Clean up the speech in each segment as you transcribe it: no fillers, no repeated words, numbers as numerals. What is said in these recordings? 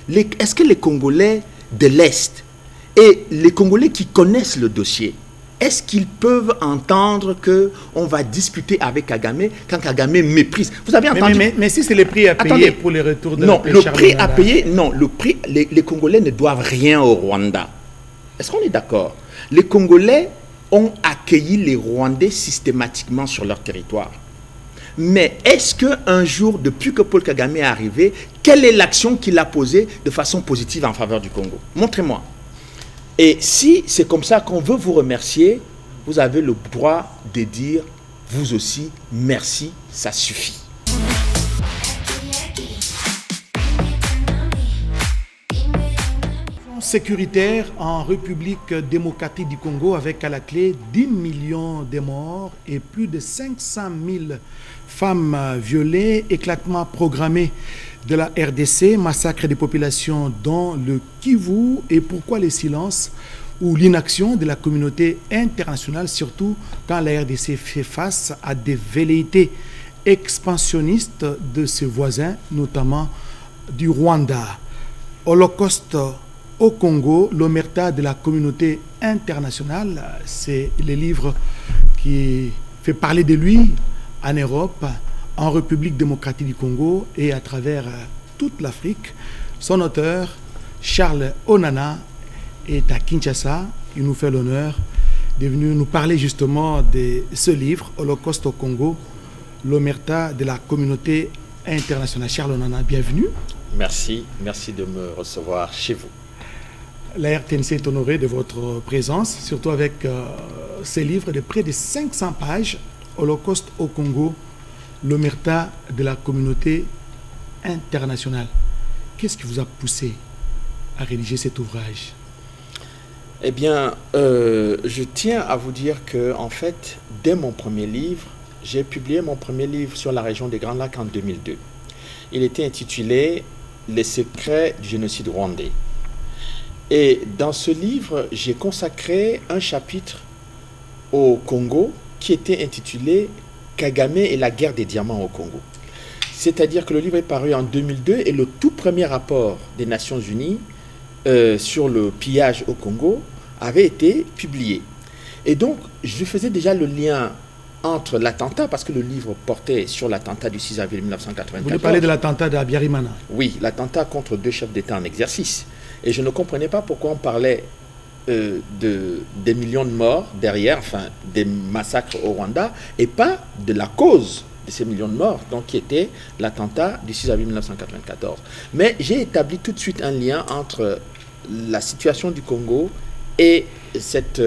est-ce que les Congolais de l'Est et les Congolais qui connaissent le dossier, est-ce qu'ils peuvent entendre qu'on va discuter avec Kagame quand Kagame méprise? Vous avez entendu? Mais si c'est le prix à payer. Attendez, pour les retours de non, le prix à payer, non, le prix, les Congolais ne doivent rien au Rwanda. Est-ce qu'on est d'accord? Les Congolais ont accueilli les Rwandais systématiquement sur leur territoire. Mais est-ce qu'un jour, depuis que Paul Kagame est arrivé, quelle est l'action qu'il a posée de façon positive en faveur du Congo? Montrez-moi. Et si c'est comme ça qu'on veut vous remercier, vous avez le droit de dire, vous aussi, merci, ça suffit. Sécuritaire en République démocratique du Congo avec à la clé 10 millions de morts et plus de 500 000 femmes violées, éclatement programmé de la RDC, massacre des populations dans le Kivu et pourquoi le silence ou l'inaction de la communauté internationale, surtout quand la RDC fait face à des velléités expansionnistes de ses voisins, notamment du Rwanda. Holocauste au Congo, l'omerta de la communauté internationale, c'est le livre qui fait parler de lui en Europe, en République démocratique du Congo et à travers toute l'Afrique. Son auteur, Charles Onana, est à Kinshasa. Il nous fait l'honneur de venir nous parler justement de ce livre, Holocauste au Congo, l'omerta de la communauté internationale. Charles Onana, bienvenue. Merci de me recevoir chez vous. La RTNC est honorée de votre présence, surtout avec ces livres de près de 500 pages, Holocauste au Congo, l'omerta de la communauté internationale. Qu'est-ce qui vous a poussé à rédiger cet ouvrage? Eh bien, je tiens à vous dire que, en fait, dès mon premier livre, j'ai publié mon premier livre sur la région des Grands Lacs en 2002. Il était intitulé « Les secrets du génocide rwandais ». Et dans ce livre, j'ai consacré un chapitre au Congo qui était intitulé « Kagame et la guerre des diamants au Congo ». C'est-à-dire que le livre est paru en 2002 et le tout premier rapport des Nations Unies sur le pillage au Congo avait été publié. Et donc, je faisais déjà le lien entre l'attentat, parce que le livre portait sur l'attentat du 6 avril 1994. Vous voulez parler de l'attentat d'Abiyarimana? Oui, l'attentat contre 2 chefs d'État en exercice. Et je ne comprenais pas pourquoi on parlait des millions de morts derrière, enfin des massacres au Rwanda, et pas de la cause de ces millions de morts, donc qui était l'attentat du 6 avril 1994. Mais j'ai établi tout de suite un lien entre la situation du Congo et cet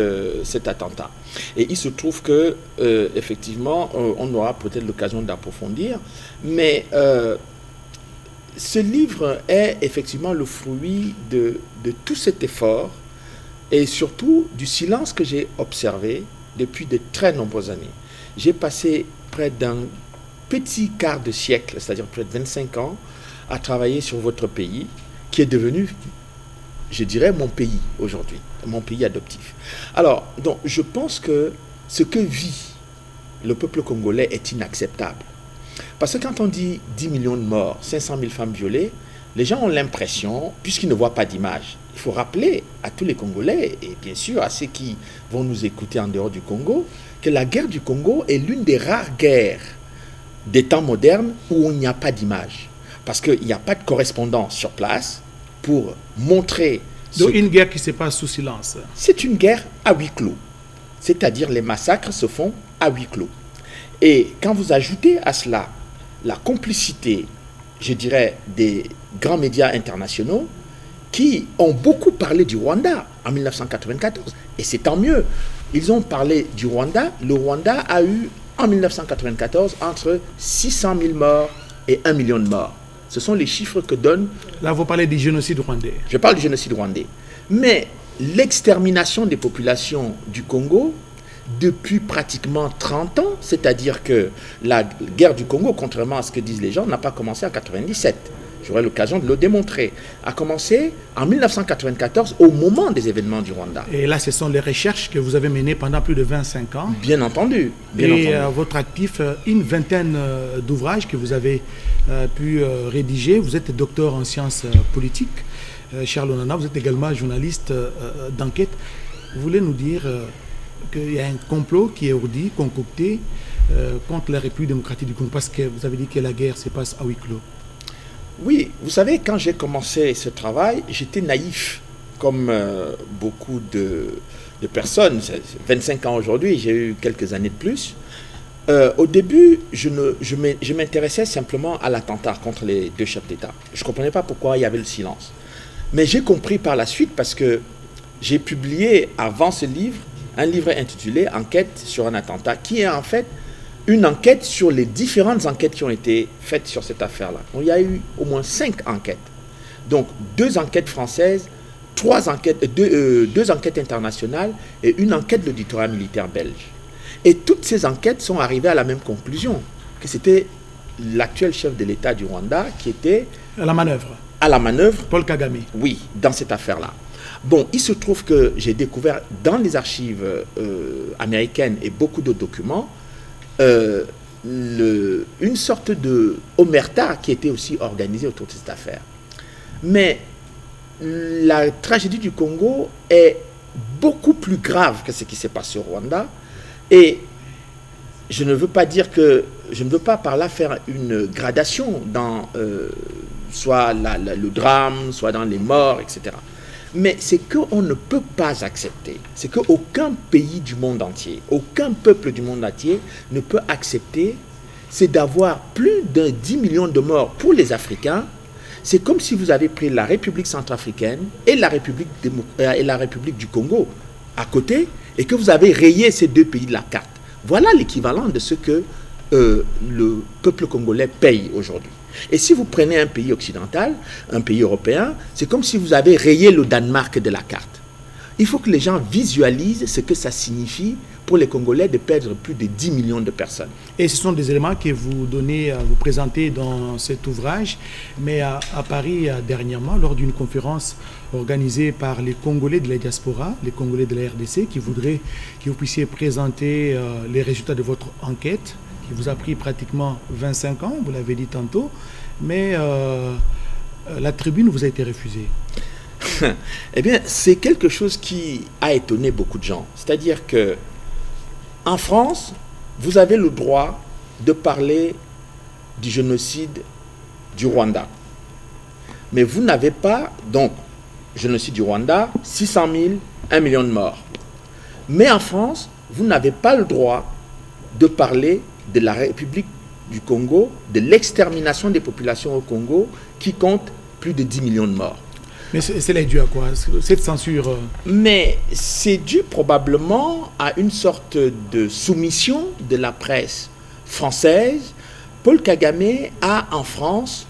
attentat. Et il se trouve que, effectivement, on aura peut-être l'occasion d'approfondir, mais ce livre est effectivement le fruit de tout cet effort et surtout du silence que j'ai observé depuis de très nombreuses années. J'ai passé près d'un petit quart de siècle, c'est-à-dire près de 25 ans, à travailler sur votre pays, qui est devenu, je dirais, mon pays aujourd'hui, mon pays adoptif. Alors, donc, je pense que ce que vit le peuple congolais est inacceptable. Parce que quand on dit 10 millions de morts, 500 000 femmes violées, les gens ont l'impression, puisqu'ils ne voient pas d'image, il faut rappeler à tous les Congolais, et bien sûr à ceux qui vont nous écouter en dehors du Congo, que la guerre du Congo est l'une des rares guerres des temps modernes où il n'y a pas d'image. Parce qu'il n'y a pas de correspondance sur place pour montrer... Donc une guerre qui se passe sous silence. C'est une guerre à huis clos. C'est-à-dire les massacres se font à huis clos. Et quand vous ajoutez à cela la complicité, je dirais, des grands médias internationaux qui ont beaucoup parlé du Rwanda en 1994, et c'est tant mieux. Ils ont parlé du Rwanda. Le Rwanda a eu en 1994 entre 600 000 morts et 1 million de morts. Ce sont les chiffres que donne... Là, vous parlez du génocide rwandais. Je parle du génocide rwandais. Mais l'extermination des populations du Congo, depuis pratiquement 30 ans, c'est-à-dire que la guerre du Congo, contrairement à ce que disent les gens, n'a pas commencé en 97. j'aurai l'occasion de le démontrer, a commencé en 1994 au moment des événements du Rwanda. Et là, ce sont les recherches que vous avez menées pendant plus de 25 ans. Bien entendu. Et votre actif, une vingtaine d'ouvrages que vous avez pu rédiger. Vous êtes docteur en sciences politiques, Charles Onana. Vous êtes également journaliste d'enquête. Vous voulez nous dire qu'il y a un complot qui est ourdi, concocté contre la République démocratique du Congo, parce que vous avez dit que la guerre se passe à huis clos. Oui, vous savez, quand j'ai commencé ce travail, j'étais naïf, comme beaucoup de personnes. 25 ans aujourd'hui, j'ai eu quelques années de plus. Au début, je m'intéressais simplement à l'attentat contre les deux chefs d'État. Je ne comprenais pas pourquoi il y avait le silence. Mais j'ai compris par la suite parce que j'ai publié avant ce livre, un livre intitulé « Enquête sur un attentat » qui est en fait une enquête sur les différentes enquêtes qui ont été faites sur cette affaire-là. Il y a eu au moins 5 enquêtes. Donc 2 enquêtes françaises, 2 enquêtes internationales et une enquête de l'auditorat militaire belge. Et toutes ces enquêtes sont arrivées à la même conclusion, que c'était l'actuel chef de l'État du Rwanda qui était à la manœuvre. À la manœuvre. Paul Kagame. Oui, dans cette affaire-là. Bon, il se trouve que j'ai découvert dans les archives américaines et beaucoup d'autres documents une sorte de omerta qui était aussi organisée autour de cette affaire. Mais la tragédie du Congo est beaucoup plus grave que ce qui s'est passé au Rwanda. Et je ne veux pas par là faire une gradation dans soit le drame, soit dans les morts, etc. Mais ce qu'on ne peut pas accepter, c'est qu'aucun pays du monde entier, aucun peuple du monde entier ne peut accepter, c'est d'avoir plus de 10 millions de morts pour les Africains. C'est comme si vous avez pris la République centrafricaine et la République du Congo à côté et que vous avez rayé ces 2 pays de la carte. Voilà l'équivalent de ce que le peuple congolais paye aujourd'hui. Et si vous prenez un pays occidental, un pays européen, c'est comme si vous avez rayé le Danemark de la carte. Il faut que les gens visualisent ce que ça signifie pour les Congolais de perdre plus de 10 millions de personnes. Et ce sont des éléments que vous présentez dans cet ouvrage. Mais à Paris, dernièrement, lors d'une conférence organisée par les Congolais de la diaspora, les Congolais de la RDC, qui voudraient que vous puissiez présenter les résultats de votre enquête, qui vous a pris pratiquement 25 ans, vous l'avez dit tantôt, mais la tribune vous a été refusée. Eh bien, c'est quelque chose qui a étonné beaucoup de gens. C'est-à-dire que en France, vous avez le droit de parler du génocide du Rwanda. Mais vous n'avez pas, donc, génocide du Rwanda, 600 000, 1 million de morts. Mais en France, vous n'avez pas le droit de parler de la République du Congo, de l'extermination des populations au Congo, qui compte plus de 10 millions de morts. Mais c'est dû à quoi, cette censure? Mais c'est dû probablement à une sorte de soumission de la presse française. Paul Kagame a en France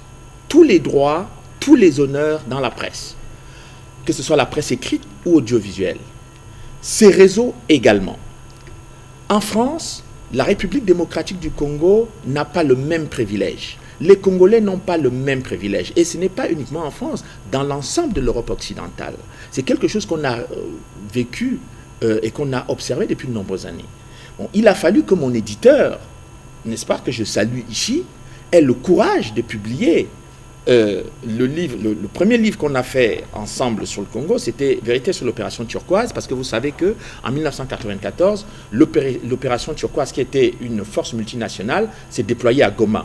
tous les droits, tous les honneurs dans la presse, que ce soit la presse écrite ou audiovisuelle. Ces réseaux également. En France, la République démocratique du Congo n'a pas le même privilège. Les Congolais n'ont pas le même privilège. Et ce n'est pas uniquement en France, dans l'ensemble de l'Europe occidentale. C'est quelque chose qu'on a vécu et qu'on a observé depuis de nombreuses années. Bon, il a fallu que mon éditeur, n'est-ce pas, que je salue ici, ait le courage de publier le premier livre qu'on a fait ensemble sur le Congo, c'était Vérité sur l'opération turquoise, parce que vous savez qu'en 1994, l'opération turquoise, qui était une force multinationale, s'est déployée à Goma,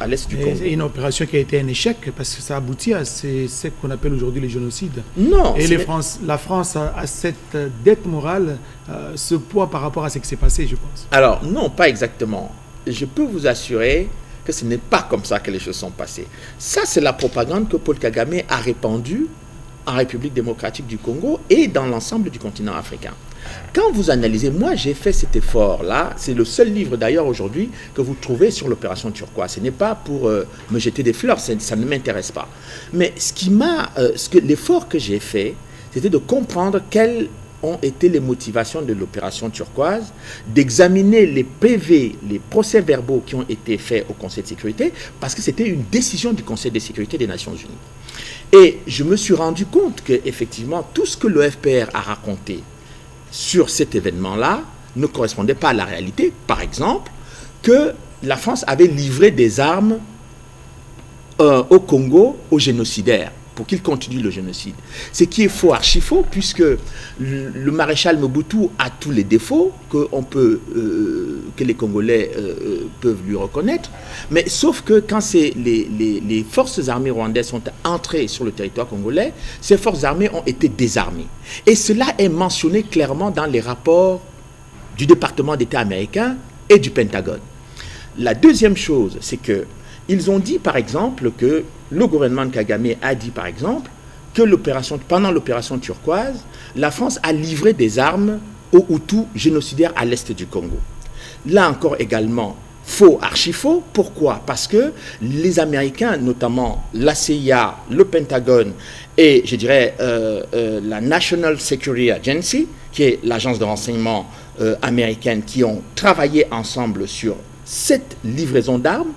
à l'est du Congo. C'est une opération qui a été un échec, parce que ça aboutit à ce qu'on appelle aujourd'hui les génocides. Non. Et la France a cette dette morale, ce poids par rapport à ce qui s'est passé, je pense. Alors, non, pas exactement. Je peux vous assurer que ce n'est pas comme ça que les choses sont passées. Ça, c'est la propagande que Paul Kagame a répandue en République démocratique du Congo et dans l'ensemble du continent africain. Quand vous analysez, moi j'ai fait cet effort-là, c'est le seul livre d'ailleurs aujourd'hui que vous trouvez sur l'opération turquoise. Ce n'est pas pour me jeter des fleurs, ça ne m'intéresse pas. Mais l'effort que j'ai fait, c'était de comprendre quelle ont été les motivations de l'opération turquoise, d'examiner les PV, les procès-verbaux qui ont été faits au Conseil de sécurité, parce que c'était une décision du Conseil de sécurité des Nations Unies. Et je me suis rendu compte qu'effectivement, tout ce que le FPR a raconté sur cet événement-là ne correspondait pas à la réalité. Par exemple, que la France avait livré des armes au Congo aux génocidaires pour qu'ils continuent le génocide. Ce qui est faux, archi faux, puisque le maréchal Mobutu a tous les défauts que les Congolais peuvent lui reconnaître, mais sauf que quand les forces armées rwandaises sont entrées sur le territoire congolais, ces forces armées ont été désarmées. Et cela est mentionné clairement dans les rapports du département d'État américain et du Pentagone. La deuxième chose, c'est que ils ont dit, par exemple, que le gouvernement de Kagame a dit, par exemple, que pendant l'opération turquoise, la France a livré des armes aux Hutus génocidaires à l'est du Congo. Là encore également, faux, archi faux. Pourquoi? Parce que les Américains, notamment la CIA, le Pentagone et, je dirais, la National Security Agency, qui est l'agence de renseignement américaine, qui ont travaillé ensemble sur cette livraison d'armes,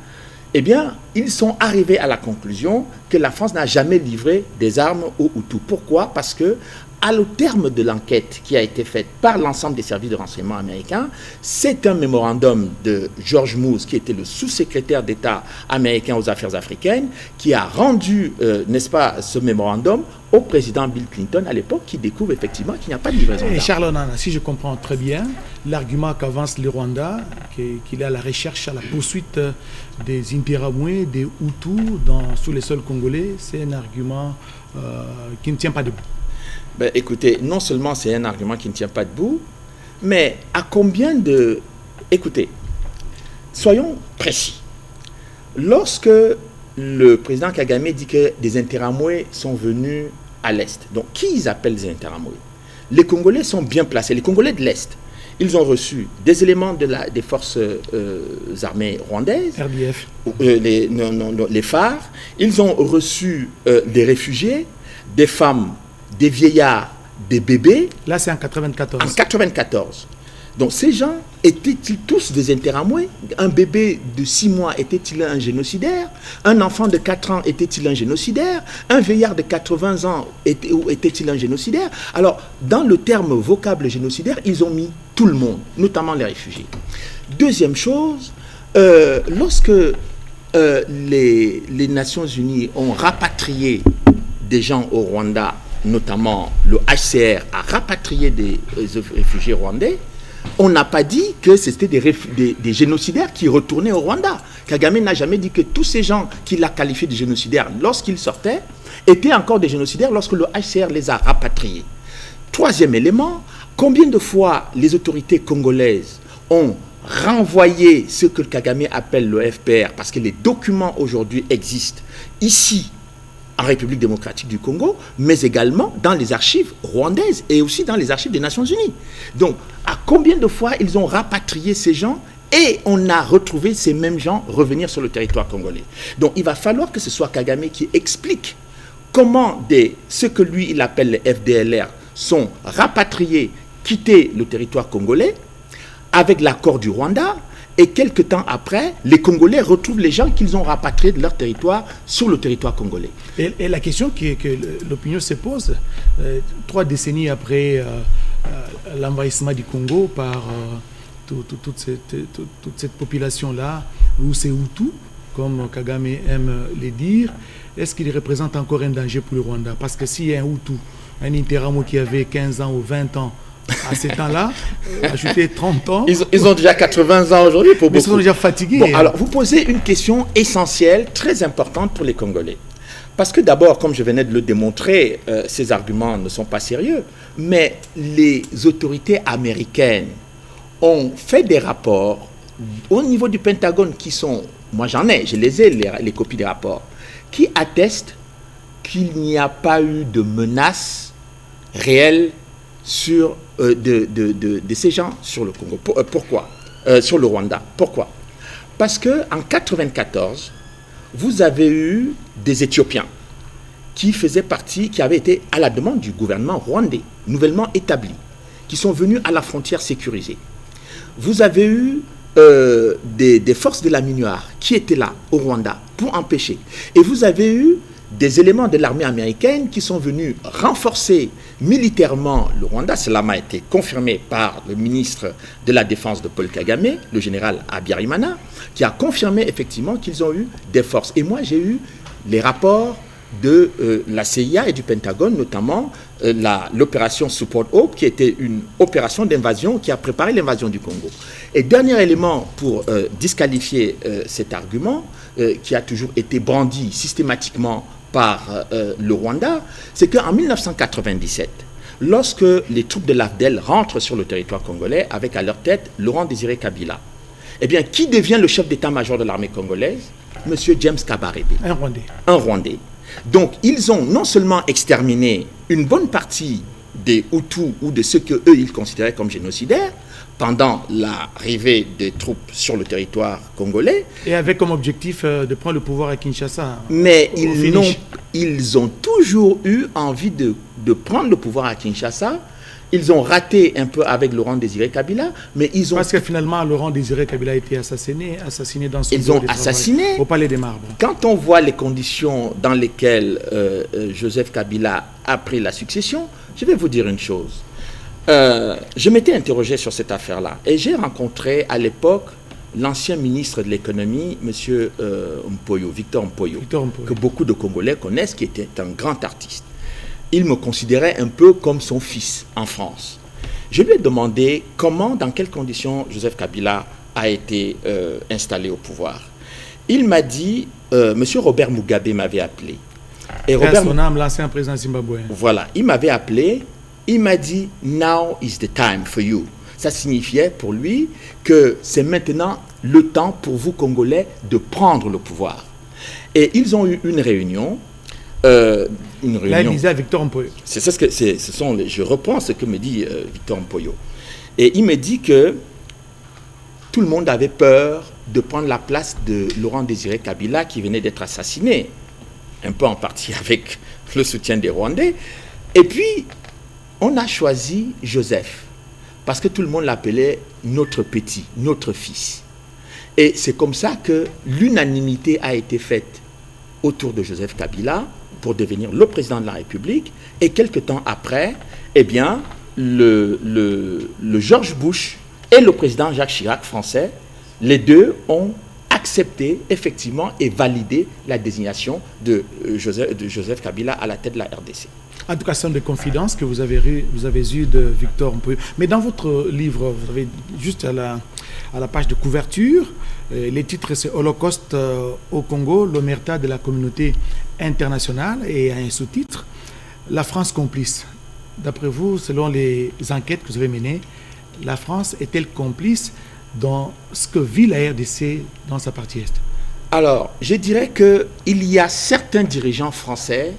eh bien, ils sont arrivés à la conclusion que la France n'a jamais livré des armes aux Hutus. Pourquoi? Parce que, au terme de l'enquête qui a été faite par l'ensemble des services de renseignement américains, c'est un mémorandum de George Moose, qui était le sous-secrétaire d'État américain aux affaires africaines, qui a rendu, n'est-ce pas, ce mémorandum au président Bill Clinton à l'époque, qui découvre effectivement qu'il n'y a pas de livraison d'armes. Et Charles Onana, si je comprends très bien, l'argument qu'avance le Rwanda, qu'il est à la recherche, à la poursuite des Impiramwe, des Hutus sous les sols congolais, c'est un argument qui ne tient pas debout. Ben, écoutez, non seulement c'est un argument qui ne tient pas debout, mais à combien de... Écoutez, soyons précis. Lorsque le président Kagame dit que des Interamwe sont venus à l'Est, donc qui ils appellent des Interamwe? Les Congolais sont bien placés, les Congolais de l'Est. Ils ont reçu des éléments des forces armées rwandaises, RDF, les phares. Ils ont reçu des réfugiés, des femmes, des vieillards, des bébés. Là, c'est en 94. En 94. Donc, ces gens étaient-ils tous des Interamwe? Un bébé de 6 mois était-il un génocidaire? Un enfant de 4 ans était-il un génocidaire? Un vieillard de 80 ans était-il un génocidaire? Alors, dans le terme vocable génocidaire, ils ont mis tout le monde, notamment les réfugiés. Deuxième chose, lorsque les Nations Unies ont rapatrié des gens au Rwanda, notamment le HCR a rapatrié des réfugiés rwandais, on n'a pas dit que c'était des génocidaires qui retournaient au Rwanda. Kagame n'a jamais dit que tous ces gens qu'il a qualifiés de génocidaires lorsqu'ils sortaient étaient encore des génocidaires lorsque le HCR les a rapatriés. Troisième élément, combien de fois les autorités congolaises ont renvoyé ce que Kagame appelle le FPR, parce que les documents aujourd'hui existent ici, en République démocratique du Congo, mais également dans les archives rwandaises et aussi dans les archives des Nations Unies. Donc, à combien de fois ils ont rapatrié ces gens et on a retrouvé ces mêmes gens revenir sur le territoire congolais. Donc, il va falloir que ce soit Kagame qui explique comment ce que lui, il appelle les FDLR, sont rapatriés, quittés le territoire congolais avec l'accord du Rwanda. Et quelques temps après, les Congolais retrouvent les gens qu'ils ont rapatriés de leur territoire sur le territoire congolais. Et la question que l'opinion se pose, 3 décennies après l'envahissement du Congo par toute cette population-là, où c'est Hutu, comme Kagame aime le dire, est-ce qu'il représente encore un danger pour le Rwanda? Parce que s'il y a un Hutu, un Interamo qui avait 15 ans ou 20 ans, à ces temps-là, ajouter 30 ans. Ils ont déjà 80 ans aujourd'hui pour beaucoup. Ils sont déjà fatigués. Bon, alors, vous posez une question essentielle, très importante pour les Congolais. Parce que d'abord, comme je venais de le démontrer, ces arguments ne sont pas sérieux. Mais les autorités américaines ont fait des rapports au niveau du Pentagone qui sont, moi j'en ai, je les ai, les copies des rapports, qui attestent qu'il n'y a pas eu de menace réelle sur de ces gens sur le Congo. Pourquoi? Sur le Rwanda. Pourquoi? Parce qu'en 1994, vous avez eu des Éthiopiens qui faisaient partie, qui avaient été à la demande du gouvernement rwandais, nouvellement établi, qui sont venus à la frontière sécurisée. Vous avez eu des forces de la MINUSMA qui étaient là au Rwanda pour empêcher. Et vous avez eu des éléments de l'armée américaine qui sont venus renforcer militairement le Rwanda. Cela m'a été confirmé par le ministre de la Défense de Paul Kagame, le général Habyarimana, qui a confirmé effectivement qu'ils ont eu des forces. Et moi, j'ai eu les rapports de la CIA et du Pentagone, notamment l'opération Support Hope, qui était une opération d'invasion qui a préparé l'invasion du Congo. Et dernier élément pour disqualifier cet argument, qui a toujours été brandi systématiquement par le Rwanda, c'est qu'en 1997, lorsque les troupes de l'AFDEL rentrent sur le territoire congolais avec à leur tête Laurent Désiré Kabila, eh bien, qui devient le chef d'état-major de l'armée congolaise? Monsieur James Kabarebe. Un Rwandais. Un Rwandais. Donc, ils ont non seulement exterminé une bonne partie des Hutus ou de ceux qu'eux, ils considéraient comme génocidaires, pendant l'arrivée des troupes sur le territoire congolais. Et avec comme objectif de prendre le pouvoir à Kinshasa. Mais ils ont toujours eu envie de prendre le pouvoir à Kinshasa. Ils ont raté un peu avec Laurent Désiré Kabila, mais ils ont... Parce que finalement, Laurent Désiré Kabila a été assassiné dans son Ils ont assassiné au Palais des Marbres. Quand on voit les conditions dans lesquelles Joseph Kabila a pris la succession, je vais vous dire une chose. Je m'étais interrogé sur cette affaire-là et j'ai rencontré à l'époque l'ancien ministre de l'économie, M. Victor Mpoyo, que beaucoup de Congolais connaissent, qui était un grand artiste. Il me considérait un peu comme son fils en France. Je lui ai demandé comment, dans quelles conditions Joseph Kabila a été installé au pouvoir. Il m'a dit, M. Robert Mugabe m'avait appelé. Et Robert, son âme, l'ancien président zimbabwéen. Voilà, il m'avait appelé. Il m'a dit « Now is the time for you ». Ça signifiait pour lui que c'est maintenant le temps pour vous, Congolais, de prendre le pouvoir. Et ils ont eu une réunion. Là, il disait à Victor Mpoyo. Je reprends ce que me dit Victor Mpoyo. Et il me dit que tout le monde avait peur de prendre la place de Laurent Désiré Kabila qui venait d'être assassiné, un peu en partie avec le soutien des Rwandais. Et puis, on a choisi Joseph, parce que tout le monde l'appelait notre petit, notre fils. Et c'est comme ça que l'unanimité a été faite autour de Joseph Kabila pour devenir le président de la République. Et quelque temps après, eh bien, le George Bush et le président Jacques Chirac français, les deux ont accepté effectivement et validé la désignation de Joseph Kabila à la tête de la RDC. En tout cas, c'est une confidence que vous avez eue de Victor Mpoyo. Mais dans votre livre, vous avez juste à la page de couverture, les titres c'est Holocauste au Congo, l'omerta de la communauté internationale, et un sous-titre, La France complice. D'après vous, selon les enquêtes que vous avez menées, la France est-elle complice dans ce que vit la RDC dans sa partie Est? Alors, je dirais qu'il y a certains dirigeants français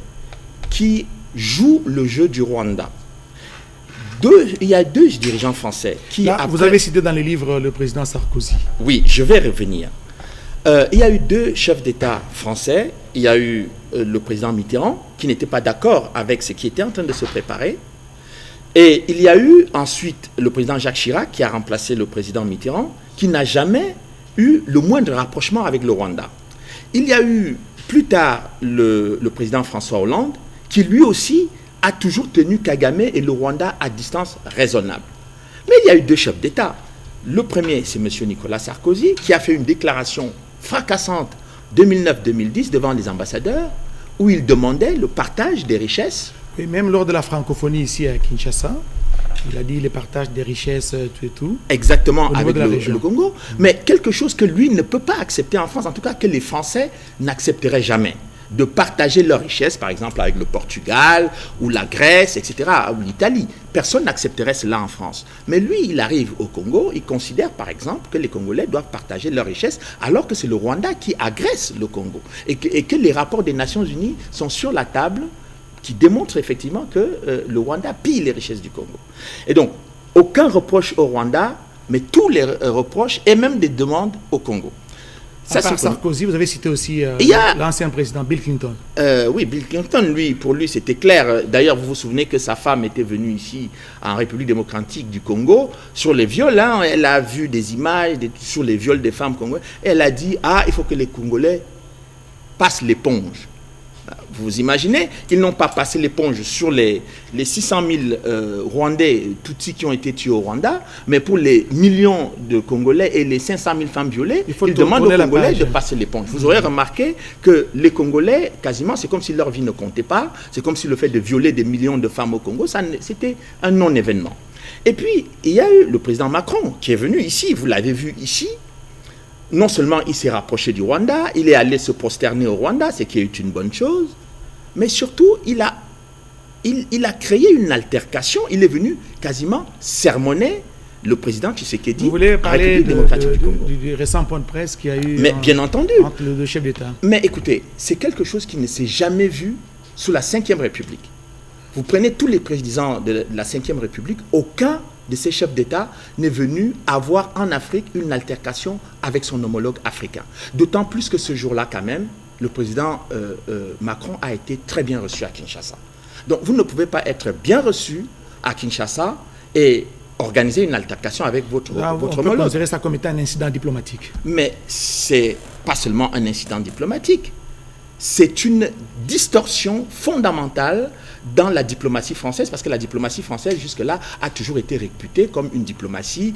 qui jouent le jeu du Rwanda. Il y a deux dirigeants français qui... Là, vous avez cité dans les livres le président Sarkozy. Oui, je vais revenir. Il y a eu deux chefs d'État français. Il y a eu le président Mitterrand, qui n'était pas d'accord avec ce qui était en train de se préparer. Et il y a eu ensuite le président Jacques Chirac, qui a remplacé le président Mitterrand, qui n'a jamais eu le moindre rapprochement avec le Rwanda. Il y a eu plus tard le président François Hollande, qui lui aussi a toujours tenu Kagame et le Rwanda à distance raisonnable. Mais il y a eu deux chefs d'État. Le premier, c'est M. Nicolas Sarkozy, qui a fait une déclaration fracassante 2009-2010 devant les ambassadeurs, où il demandait le partage des richesses. Et même lors de la francophonie ici à Kinshasa, il a dit le partage des richesses, tout et tout. Exactement, avec le Congo. Mais quelque chose que lui ne peut pas accepter en France, en tout cas que les Français n'accepteraient jamais. De partager leurs richesses, par exemple avec le Portugal, ou la Grèce, etc., ou l'Italie. Personne n'accepterait cela en France. Mais lui, il arrive au Congo, il considère par exemple que les Congolais doivent partager leurs richesses, alors que c'est le Rwanda qui agresse le Congo. Et que les rapports des Nations Unies sont sur la table, qui démontrent effectivement que le Rwanda pille les richesses du Congo. Et donc, aucun reproche au Rwanda, mais tous les reproches, et même des demandes au Congo. À part Sarkozy, vous avez cité aussi l'ancien président Bill Clinton. Oui, Bill Clinton, pour lui, c'était clair. D'ailleurs, vous vous souvenez que sa femme était venue ici, en République démocratique du Congo, sur les viols. Hein, elle a vu des images sur les viols des femmes congolaises. Et elle a dit, il faut que les Congolais passent l'éponge. Vous imaginez, ils n'ont pas passé l'éponge sur les 600 000 Rwandais, Tutsis qui ont été tués au Rwanda, mais pour les millions de Congolais et les 500 000 femmes violées, ils demandent aux Congolais de passer l'éponge. Vous aurez remarqué que les Congolais, quasiment, c'est comme si leur vie ne comptait pas, c'est comme si le fait de violer des millions de femmes au Congo, c'était un non-événement. Et puis, il y a eu le président Macron qui est venu ici, vous l'avez vu ici. Non seulement il s'est rapproché du Rwanda, il est allé se prosterner au Rwanda, ce qui est une bonne chose, mais surtout, il a créé une altercation. Il est venu quasiment sermonner le président Tshisekedi. Vous voulez parler du récent point de presse qu'il y a eu bien entendu. Entre le chef d'État. Mais écoutez, c'est quelque chose qui ne s'est jamais vu sous la Ve République. Vous prenez tous les présidents de la Ve République, aucun de ces chefs d'État n'est venu avoir en Afrique une altercation avec son homologue africain. D'autant plus que ce jour-là, quand même, le président Macron a été très bien reçu à Kinshasa. Donc, vous ne pouvez pas être bien reçu à Kinshasa et organiser une altercation avec votre homologue. On peut considérer ça comme étant un incident diplomatique. Mais ce n'est pas seulement un incident diplomatique. C'est une distorsion fondamentale dans la diplomatie française, parce que la diplomatie française, jusque-là, a toujours été réputée comme une diplomatie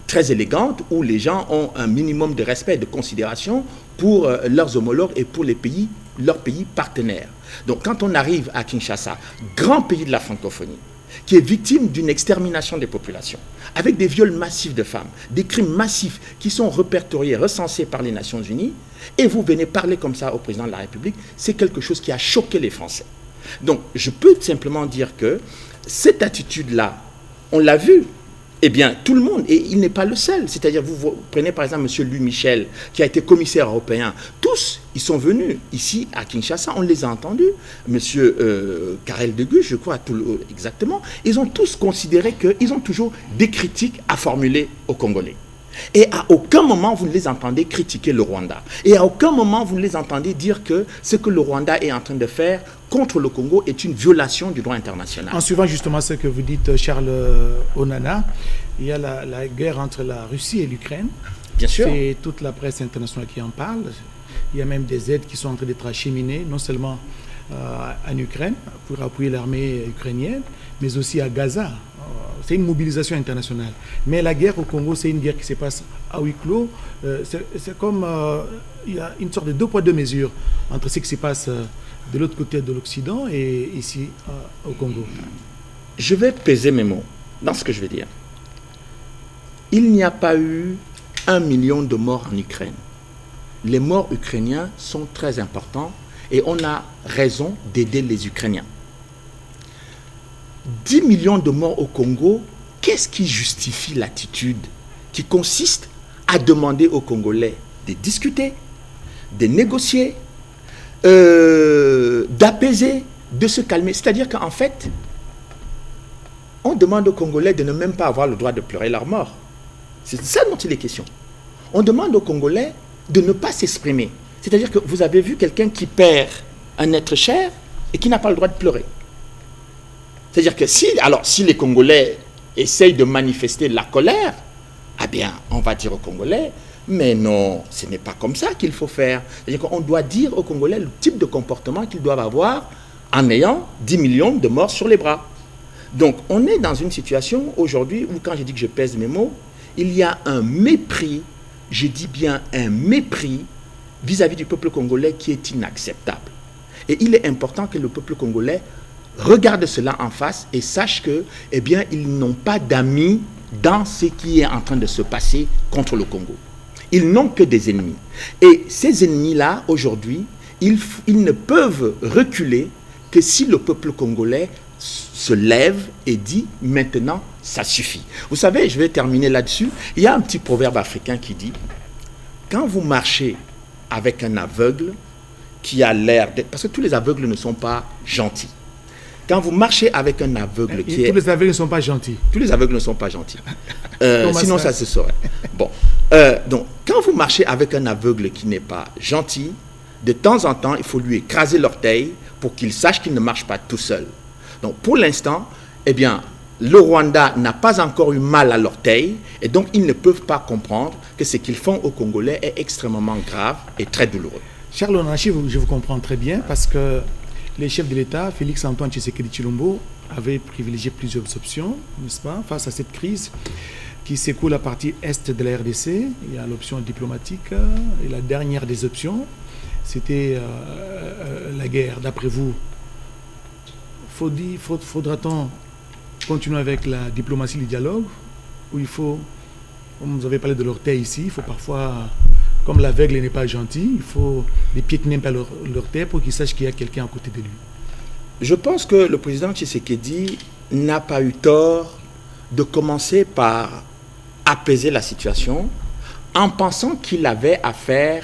très élégante, où les gens ont un minimum de respect et de considération pour leurs homologues et pour leurs pays partenaires. Donc, quand on arrive à Kinshasa, grand pays de la francophonie, qui est victime d'une extermination des populations, avec des viols massifs de femmes, des crimes massifs qui sont répertoriés, recensés par les Nations Unies, et vous venez parler comme ça au président de la République, c'est quelque chose qui a choqué les Français. Donc, je peux simplement dire que cette attitude-là, on l'a vu, eh bien, tout le monde, et il n'est pas le seul. C'est-à-dire, vous prenez par exemple M. Louis Michel, qui a été commissaire européen. Tous, ils sont venus ici à Kinshasa, on les a entendus. M. Karel de Gucht, je crois, exactement. Ils ont tous considéré qu'ils ont toujours des critiques à formuler aux Congolais. Et à aucun moment, vous ne les entendez critiquer le Rwanda. Et à aucun moment, vous ne les entendez dire que ce que le Rwanda est en train de faire contre le Congo est une violation du droit international. En suivant justement ce que vous dites, Charles Onana, il y a la guerre entre la Russie et l'Ukraine. Bien sûr. C'est toute la presse internationale qui en parle. Il y a même des aides qui sont en train d'être acheminées, non seulement en Ukraine, pour appuyer l'armée ukrainienne, mais aussi à Gaza. C'est une mobilisation internationale. Mais la guerre au Congo, c'est une guerre qui se passe à huis clos. C'est comme il y a une sorte de deux poids, deux mesures entre ce qui se passe de l'autre côté de l'Occident et ici au Congo. Je vais peser mes mots dans ce que je vais dire. Il n'y a pas eu 1 million de morts en Ukraine. Les morts ukrainiens sont très importants et on a raison d'aider les Ukrainiens. 10 millions de morts au Congo, qu'est-ce qui justifie l'attitude qui consiste à demander aux Congolais de discuter, de négocier, d'apaiser, de se calmer? C'est-à-dire qu'en fait, on demande aux Congolais de ne même pas avoir le droit de pleurer leur mort. C'est ça dont il est question. On demande aux Congolais de ne pas s'exprimer. C'est-à-dire que vous avez vu quelqu'un qui perd un être cher et qui n'a pas le droit de pleurer. C'est-à-dire que si les Congolais essayent de manifester la colère, eh bien, on va dire aux Congolais, mais non, ce n'est pas comme ça qu'il faut faire. C'est-à-dire qu'on doit dire aux Congolais le type de comportement qu'ils doivent avoir en ayant 10 millions de morts sur les bras. Donc, on est dans une situation aujourd'hui où, quand je dis que je pèse mes mots, il y a un mépris, je dis bien un mépris, vis-à-vis du peuple congolais qui est inacceptable. Et il est important que le peuple congolais regarde cela en face et sache que, eh bien, ils n'ont pas d'amis dans ce qui est en train de se passer contre le Congo. Ils n'ont que des ennemis. Et ces ennemis-là, aujourd'hui, ils ne peuvent reculer que si le peuple congolais se lève et dit « maintenant, ça suffit ». Vous savez, je vais terminer là-dessus. Il y a un petit proverbe africain qui dit « quand vous marchez avec un aveugle qui a l'air d'être... » parce que tous les aveugles ne sont pas gentils. Quand vous marchez avec un aveugle qui est... Tous les aveugles ne sont pas gentils. Tous les aveugles ne sont pas gentils. Sinon, ça se saurait. Bon. Donc, quand vous marchez avec un aveugle qui n'est pas gentil, de temps en temps, il faut lui écraser l'orteil pour qu'il sache qu'il ne marche pas tout seul. Donc, pour l'instant, eh bien, le Rwanda n'a pas encore eu mal à l'orteil et donc ils ne peuvent pas comprendre que ce qu'ils font aux Congolais est extrêmement grave et très douloureux. Charles Onachi, je vous comprends très bien parce que les chefs de l'État, Félix-Antoine Tshisekedi Tshilombo, avaient privilégié plusieurs options, n'est-ce pas, face à cette crise qui s'écoule à partie est de la RDC. Il y a l'option diplomatique et la dernière des options, c'était la guerre. D'après vous, faudra-t-on continuer avec la diplomatie, le dialogue, ou il faut, comme vous avez parlé de l'orteil ici, il faut parfois, comme l'aveugle n'est pas gentil, il faut les piétiner par l'orteil pour qu'il sache qu'il y a quelqu'un à côté de lui. Je pense que le président Tshisekedi n'a pas eu tort de commencer par apaiser la situation en pensant qu'il avait affaire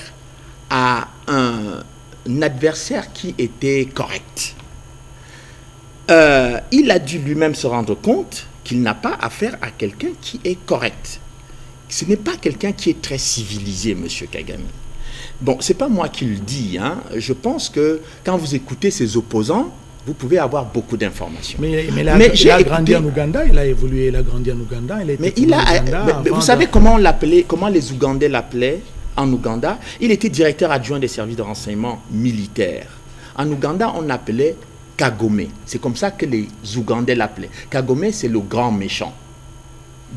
à un adversaire qui était correct. Il a dû lui-même se rendre compte qu'il n'a pas affaire à quelqu'un qui est correct. Ce n'est pas quelqu'un qui est très civilisé, M. Kagame. Bon, ce n'est pas moi qui le dis. Hein. Je pense que quand vous écoutez ses opposants, vous pouvez avoir beaucoup d'informations. Mais il a grandi en Ouganda, il a évolué, il a grandi en Ouganda. Vous savez comment on l'appelait, comment les Ougandais l'appelaient en Ouganda? Il était directeur adjoint des services de renseignement militaires. En Ouganda, on l'appelait Kagome. C'est comme ça que les Ougandais l'appelaient. Kagome, c'est le grand méchant.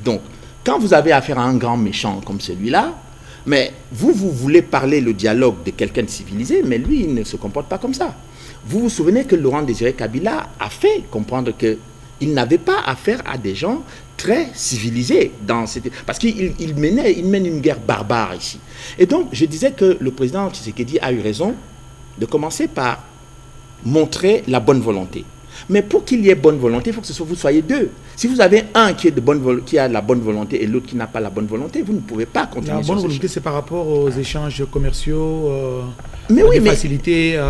Donc, quand vous avez affaire à un grand méchant comme celui-là, mais vous voulez parler le dialogue de quelqu'un de civilisé, mais lui, il ne se comporte pas comme ça. Vous vous souvenez que Laurent Désiré Kabila a fait comprendre qu'il n'avait pas affaire à des gens très civilisés parce qu'il mène une guerre barbare ici. Et donc, je disais que le président Tshisekedi a eu raison de commencer par montrer la bonne volonté. Mais pour qu'il y ait bonne volonté, il faut que vous soyez deux. Si vous avez un qui a la bonne volonté et l'autre qui n'a pas la bonne volonté, vous ne pouvez pas continuer. La bonne volonté, c'est par rapport aux échanges commerciaux, facilités.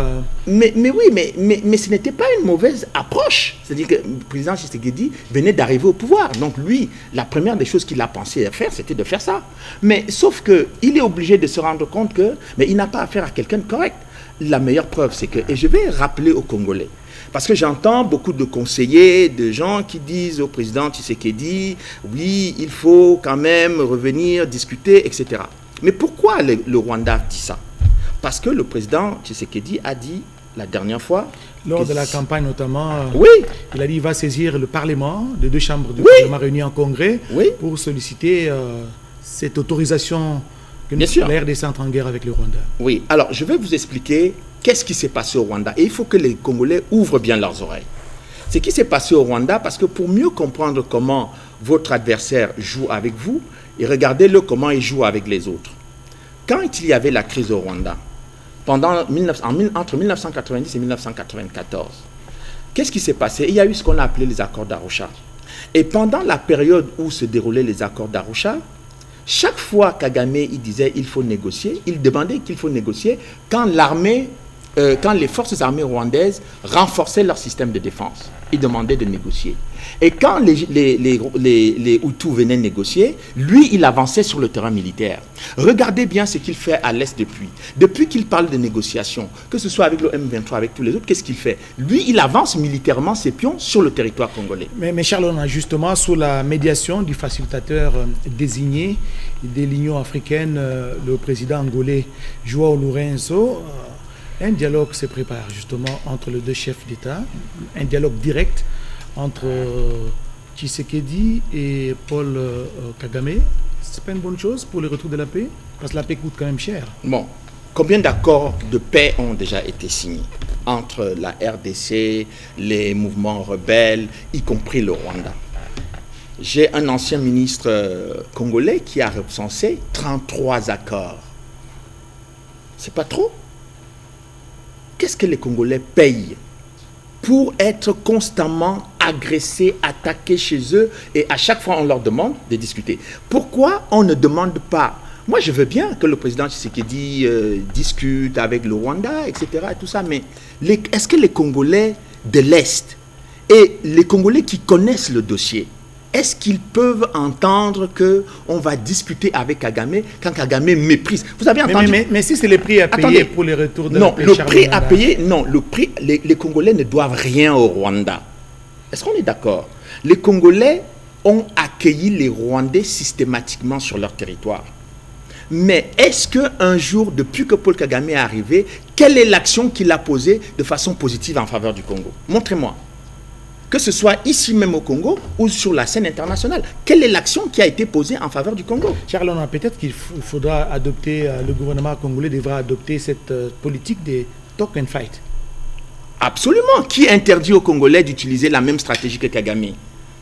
Mais ce n'était pas une mauvaise approche. C'est-à-dire que le président Tshisekedi venait d'arriver au pouvoir. Donc lui, la première des choses qu'il a pensé à faire, c'était de faire ça. Mais sauf qu'il est obligé de se rendre compte il n'a pas affaire à quelqu'un de correct. La meilleure preuve, c'est que, et je vais rappeler aux Congolais, parce que j'entends beaucoup de conseillers, de gens qui disent au président Tshisekedi, oui, il faut quand même revenir, discuter, etc. Mais pourquoi le Rwanda dit ça? Parce que le président Tshisekedi a dit la dernière fois... Lors de la campagne notamment, oui, il a dit qu'il va saisir le Parlement, les deux chambres du Parlement réunies en congrès, pour solliciter cette autorisation que la RDC entre en guerre avec le Rwanda. Oui, alors je vais vous expliquer qu'est-ce qui s'est passé au Rwanda. Et il faut que les Congolais ouvrent bien leurs oreilles. Ce qui s'est passé au Rwanda, parce que pour mieux comprendre comment votre adversaire joue avec vous, et regardez-le comment il joue avec les autres. Quand il y avait la crise au Rwanda, entre 1990 et 1994, qu'est-ce qui s'est passé? Il y a eu ce qu'on a appelé les accords d'Arusha. Et pendant la période où se déroulaient les accords d'Arusha, chaque fois Kagame il disait il faut négocier, il demandait qu'il faut négocier quand les forces armées rwandaises renforçaient leur système de défense. Il demandait de négocier. Et quand les Hutus venaient négocier, lui, il avançait sur le terrain militaire. Regardez bien ce qu'il fait à l'Est depuis. Depuis qu'il parle de négociation, que ce soit avec le M23, avec tous les autres, qu'est-ce qu'il fait? Lui, il avance militairement ses pions sur le territoire congolais. Mais Charles, on a justement, sous la médiation du facilitateur désigné de l'Union africaine, le président angolais João Lourenço, un dialogue se prépare justement entre les deux chefs d'État, un dialogue direct entre Tshisekedi et Paul Kagame. C'est pas une bonne chose pour le retour de la paix? Parce que la paix coûte quand même cher. Bon, combien d'accords de paix ont déjà été signés entre la RDC, les mouvements rebelles, y compris le Rwanda? J'ai un ancien ministre congolais qui a recensé 33 accords. C'est pas trop? Qu'est-ce que les Congolais payent pour être constamment agressés, attaqués chez eux, et à chaque fois on leur demande de discuter? Pourquoi on ne demande pas? Moi je veux bien que le président Tshisekedi discute avec le Rwanda, etc. et tout ça, mais est-ce que les Congolais de l'Est, Et les Congolais qui connaissent le dossier, est-ce qu'ils peuvent entendre qu'on va discuter avec Kagame quand Kagame méprise? Vous avez entendu? Mais si c'est les prix à payer. Attendez, pour les retours de non, le prix à payer, non, le prix, les Congolais ne doivent rien au Rwanda. Est-ce qu'on est d'accord? Les Congolais ont accueilli les Rwandais systématiquement sur leur territoire. Mais est-ce qu'un jour, depuis que Paul Kagame est arrivé, quelle est l'action qu'il a posée de façon positive en faveur du Congo? Montrez-moi. Que ce soit ici même au Congo ou sur la scène internationale. Quelle est l'action qui a été posée en faveur du Congo? Charles, peut-être qu'il faudra adopter, le gouvernement congolais devra adopter cette politique des talk and fight. Absolument. Qui interdit aux Congolais d'utiliser la même stratégie que Kagame?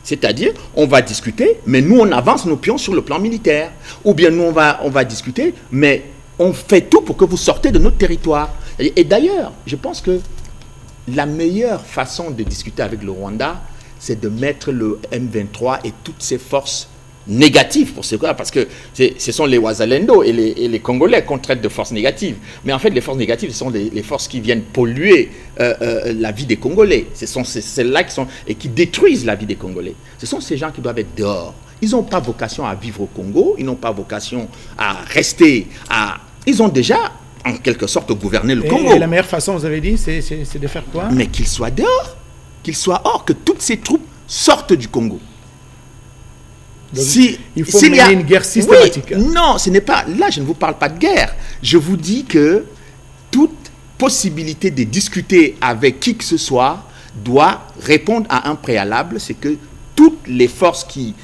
C'est-à-dire, on va discuter, mais nous, on avance nos pions sur le plan militaire. Ou bien nous, on va discuter, mais on fait tout pour que vous sortez de notre territoire. Et d'ailleurs, je pense que la meilleure façon de discuter avec le Rwanda, c'est de mettre le M23 et toutes ses forces négatives pour ce cas, parce que ce sont les Wazalendo et les Congolais qu'on traite de forces négatives. Mais en fait, les forces négatives, ce sont les forces qui viennent polluer la vie des Congolais. Ce sont celles-là qui détruisent la vie des Congolais. Ce sont ces gens qui doivent être dehors. Ils n'ont pas vocation à vivre au Congo, ils n'ont pas vocation à rester Ils ont déjà en quelque sorte gouverner le Congo. Et la meilleure façon, vous avez dit, c'est de faire quoi? Mais qu'ils soient dehors, qu'ils soient hors, que toutes ces troupes sortent du Congo. Donc, il faut mener une guerre systématique. Oui, non, ce n'est pas... Là, je ne vous parle pas de guerre. Je vous dis que toute possibilité de discuter avec qui que ce soit doit répondre à un préalable, c'est que toutes les forces qui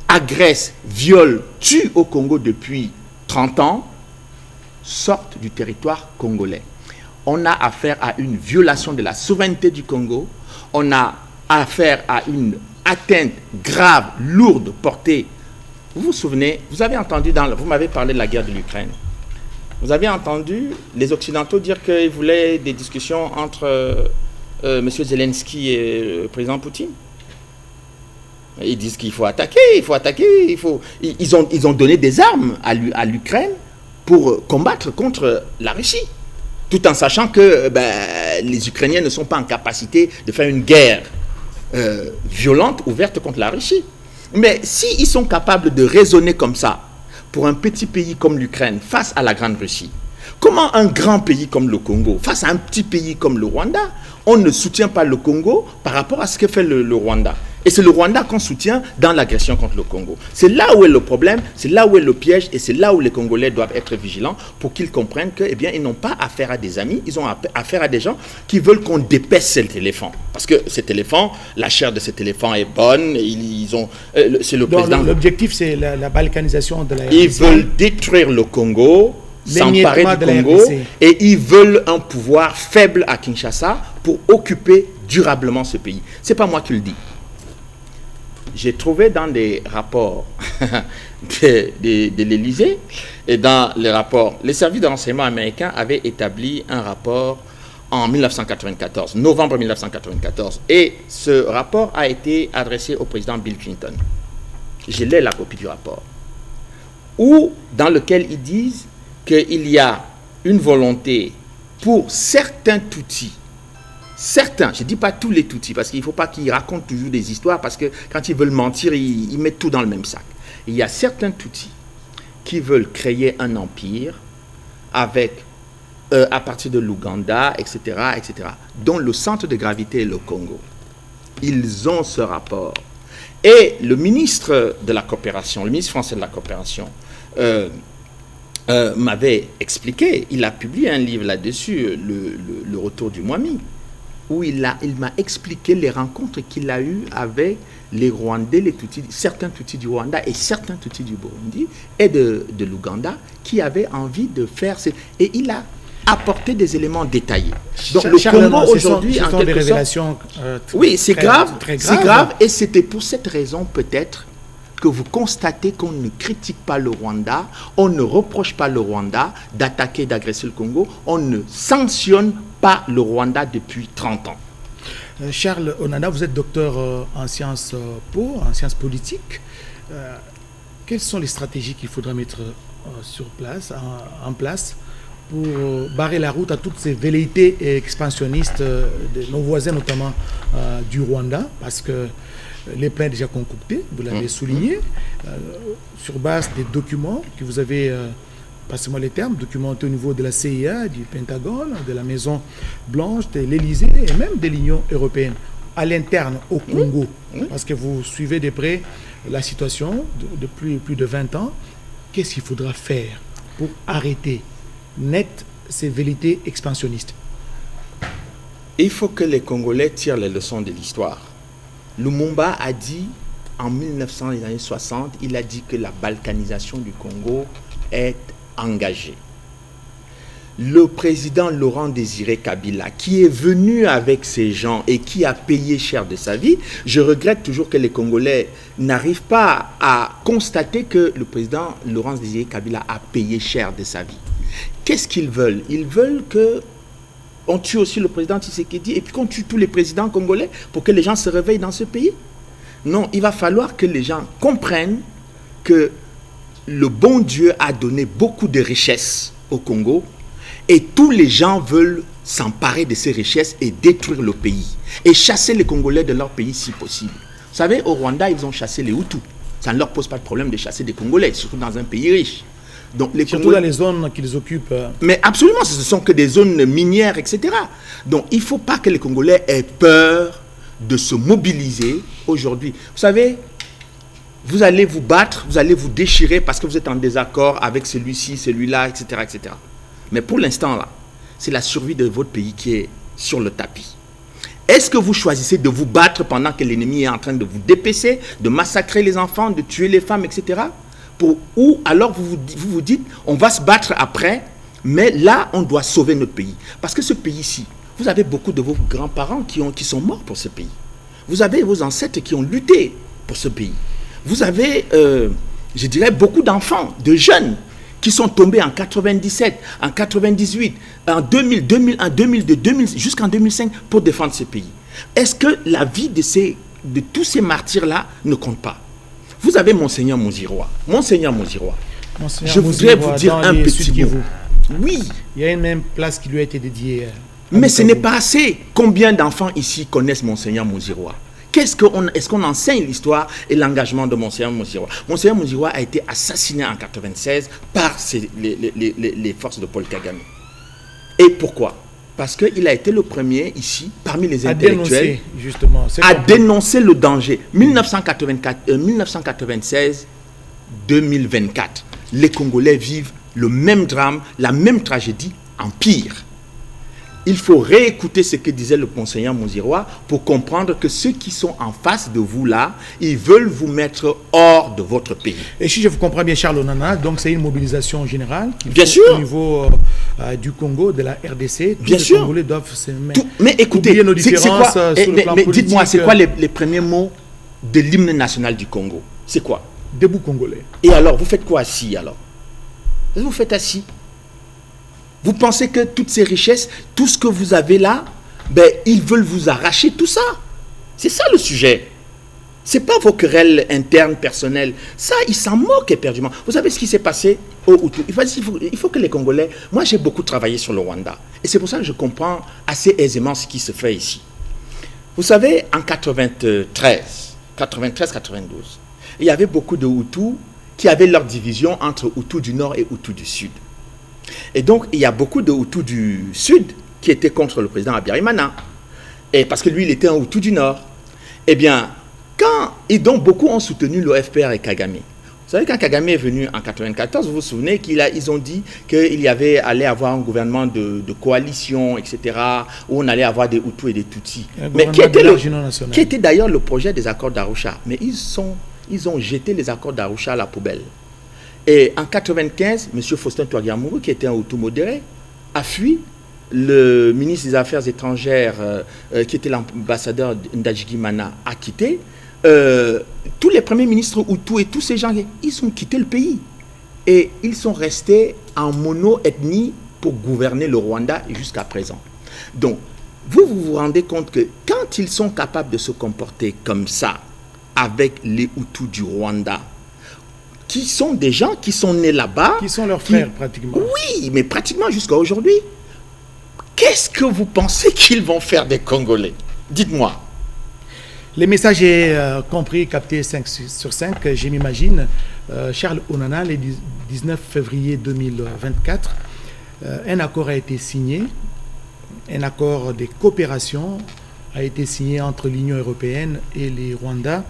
agressent, violent, tuent au Congo depuis 30 ans, sortent du territoire congolais. On a affaire à une violation de la souveraineté du Congo. On a affaire à une atteinte grave, lourde, portée. Vous vous souvenez, vous avez entendu, vous m'avez parlé de la guerre de l'Ukraine. Vous avez entendu les Occidentaux dire qu'ils voulaient des discussions entre M. Zelensky et le président Poutine. Ils disent qu'il faut attaquer, Ils ont donné des armes à l'Ukraine pour combattre contre la Russie, tout en sachant que les Ukrainiens ne sont pas en capacité de faire une guerre violente, ouverte contre la Russie. Mais s'ils sont capables de raisonner comme ça, pour un petit pays comme l'Ukraine, face à la grande Russie, comment un grand pays comme le Congo, face à un petit pays comme le Rwanda, on ne soutient pas le Congo par rapport à ce que fait le Rwanda? Et c'est le Rwanda qu'on soutient dans l'agression contre le Congo. C'est là où est le problème, c'est là où est le piège, et c'est là où les Congolais doivent être vigilants pour qu'ils comprennent que, eh bien, ils n'ont pas affaire à des amis, ils ont affaire à des gens qui veulent qu'on dépaisse cet éléphant. Parce que cet éléphant, la chair de cet éléphant est bonne, c'est le président. L'objectif, c'est la balkanisation de la RDC. Ils veulent détruire le Congo, s'emparer du Congo, et ils veulent un pouvoir faible à Kinshasa pour occuper durablement ce pays. C'est pas moi qui le dis. J'ai trouvé dans des rapports de l'Élysée et dans les rapports, les services de renseignement américains avaient établi un rapport en 1994, novembre 1994, et ce rapport a été adressé au président Bill Clinton. Je l'ai, la copie du rapport, dans lequel ils disent qu'il y a une volonté pour certains Tutsis. Certains, je ne dis pas tous les Tutsis, parce qu'il ne faut pas qu'ils racontent toujours des histoires, parce que quand ils veulent mentir, ils mettent tout dans le même sac. Il y a certains Tutsis qui veulent créer un empire avec, à partir de l'Ouganda, etc., dont le centre de gravité est le Congo. Ils ont ce rapport. Et le ministre de la coopération, le ministre français de la coopération, m'avait expliqué, il a publié un livre là-dessus, le retour du Mwami, où il m'a expliqué les rencontres qu'il a eues avec les Rwandais, certains Tutsis du Rwanda et certains Tutsis du Burundi et de l'Ouganda qui avaient envie de faire... Et il a apporté des éléments détaillés. Donc le Congo aujourd'hui, en quelque révélations oui, c'est grave, c'est grave, et c'était pour cette raison peut-être que vous constatez qu'on ne critique pas le Rwanda, on ne reproche pas le Rwanda d'attaquer, d'agresser le Congo, on ne sanctionne pas le Rwanda depuis 30 ans. Charles Onana, vous êtes docteur en sciences en sciences politiques. Quelles sont les stratégies qu'il faudra mettre en place pour barrer la route à toutes ces velléités expansionnistes de nos voisins, notamment du Rwanda, parce que les plans déjà concoctés, vous l'avez souligné, sur base des documents que vous avez, passez-moi les termes, documentés au niveau de la CIA, du Pentagone, de la Maison Blanche, de l'Élysée et même de l'Union européenne, à l'interne, au Congo, parce que vous suivez de près la situation depuis plus de 20 ans. Qu'est-ce qu'il faudra faire pour arrêter net ces velléités expansionnistes? Il faut que les Congolais tirent les leçons de l'histoire. Lumumba a dit, en 1900, les années 60, il a dit que la balkanisation du Congo est engagée. Le président Laurent Désiré Kabila, qui est venu avec ces gens et qui a payé cher de sa vie, je regrette toujours que les Congolais n'arrivent pas à constater que le président Laurent Désiré Kabila a payé cher de sa vie. Qu'est-ce qu'ils veulent? Ils veulent qu'on tue aussi le président Tshisekedi et puis qu'on tue tous les présidents congolais pour que les gens se réveillent dans ce pays? Non, il va falloir que les gens comprennent que le bon Dieu a donné beaucoup de richesses au Congo et tous les gens veulent s'emparer de ces richesses et détruire le pays et chasser les Congolais de leur pays si possible. Vous savez, au Rwanda, ils ont chassé les Hutus. Ça ne leur pose pas de problème de chasser des Congolais, surtout dans un pays riche. Donc, les surtout Congolais, dans les zones qu'ils occupent. Mais absolument, ce ne sont que des zones minières, etc. Donc, il ne faut pas que les Congolais aient peur de se mobiliser aujourd'hui. Vous savez, vous allez vous battre, vous allez vous déchirer parce que vous êtes en désaccord avec celui-ci, celui-là, etc., etc. Mais pour l'instant, là, c'est la survie de votre pays qui est sur le tapis. Est-ce que vous choisissez de vous battre pendant que l'ennemi est en train de vous dépecer, de massacrer les enfants, de tuer les femmes, etc. Ou alors vous vous dites, on va se battre après, mais là, on doit sauver notre pays. Parce que ce pays-ci, vous avez beaucoup de vos grands-parents qui sont morts pour ce pays. Vous avez vos ancêtres qui ont lutté pour ce pays. Vous avez, je dirais, beaucoup d'enfants, de jeunes, qui sont tombés en 97, en 98, en 2000, 2001, 2002, 2000, jusqu'en 2005 pour défendre ce pays. Est-ce que la vie de tous ces martyrs-là ne compte pas? Vous avez Monseigneur Moziroa. Monseigneur Moziroa. Je voudrais vous dire un petit mot. Oui. Il y a une même place qui lui a été dédiée. Mais ce n'est pas assez. Combien d'enfants ici connaissent Monseigneur Moziroa? Est-ce qu'on enseigne l'histoire et l'engagement de Monseigneur Moziroa? Monseigneur Moziroa a été assassiné en 1996 par les forces de Paul Kagame. Et pourquoi? Parce qu'il a été le premier ici, parmi les intellectuels, à dénoncer le danger. 1996-2024, les Congolais vivent le même drame, la même tragédie en pire. Il faut réécouter ce que disait le Monseigneur Moziroa pour comprendre que ceux qui sont en face de vous là, ils veulent vous mettre hors de votre pays. Et si je vous comprends bien, Charles Onana, donc c'est une mobilisation générale bien sûr. Au niveau du Congo, de la RDC. Bien tous sûr. Les Congolais doivent se mettre. Mais écoutez, nos différences mais dites-moi, c'est quoi les premiers mots de l'hymne national du Congo? C'est quoi? Debout Congolais. Et alors, vous faites quoi assis alors? Vous faites assis. Vous pensez que toutes ces richesses, tout ce que vous avez là, ben, ils veulent vous arracher tout ça. C'est ça le sujet. Ce n'est pas vos querelles internes, personnelles. Ça, ils s'en moquent éperdument. Vous savez ce qui s'est passé au Hutu? Il faut que les Congolais... Moi, j'ai beaucoup travaillé sur le Rwanda. Et c'est pour ça que je comprends assez aisément ce qui se fait ici. Vous savez, en 93-92, il y avait beaucoup de Hutus qui avaient leur division entre Hutus du Nord et Hutus du Sud. Et donc, il y a beaucoup de Hutus du Sud qui étaient contre le président Habyarimana. Et parce que lui, il était un Hutu du Nord. Eh bien, et donc beaucoup ont soutenu le FPR et Kagame. Vous savez, quand Kagame est venu en 1994, vous vous souvenez ils ont dit qu'il allait avoir un gouvernement de coalition, etc., où on allait avoir des Hutus et des Tutsis. Mais qui était d'ailleurs le projet des accords d'Arusha. Mais ils ont jeté les accords d'Arusha à la poubelle. Et en 1995, M. Faustin Twagiramungu, qui était un Hutu modéré, a fui. Le ministre des Affaires étrangères, qui était l'ambassadeur Ndajigimana, a quitté. Tous les premiers ministres Hutus et tous ces gens, ils ont quitté le pays. Et ils sont restés en mono-ethnie pour gouverner le Rwanda jusqu'à présent. Donc, vous vous rendez compte que quand ils sont capables de se comporter comme ça avec les Hutus du Rwanda, qui sont des gens qui sont nés là-bas. Qui sont leurs frères, pratiquement. Oui, mais pratiquement jusqu'à aujourd'hui. Qu'est-ce que vous pensez qu'ils vont faire des Congolais? Dites-moi. Les messages est compris, capté 5 sur 5, je m'imagine. Charles Onana, le 19 février 2024, un accord a été signé, un accord de coopération a été signé entre l'Union européenne et les Rwandais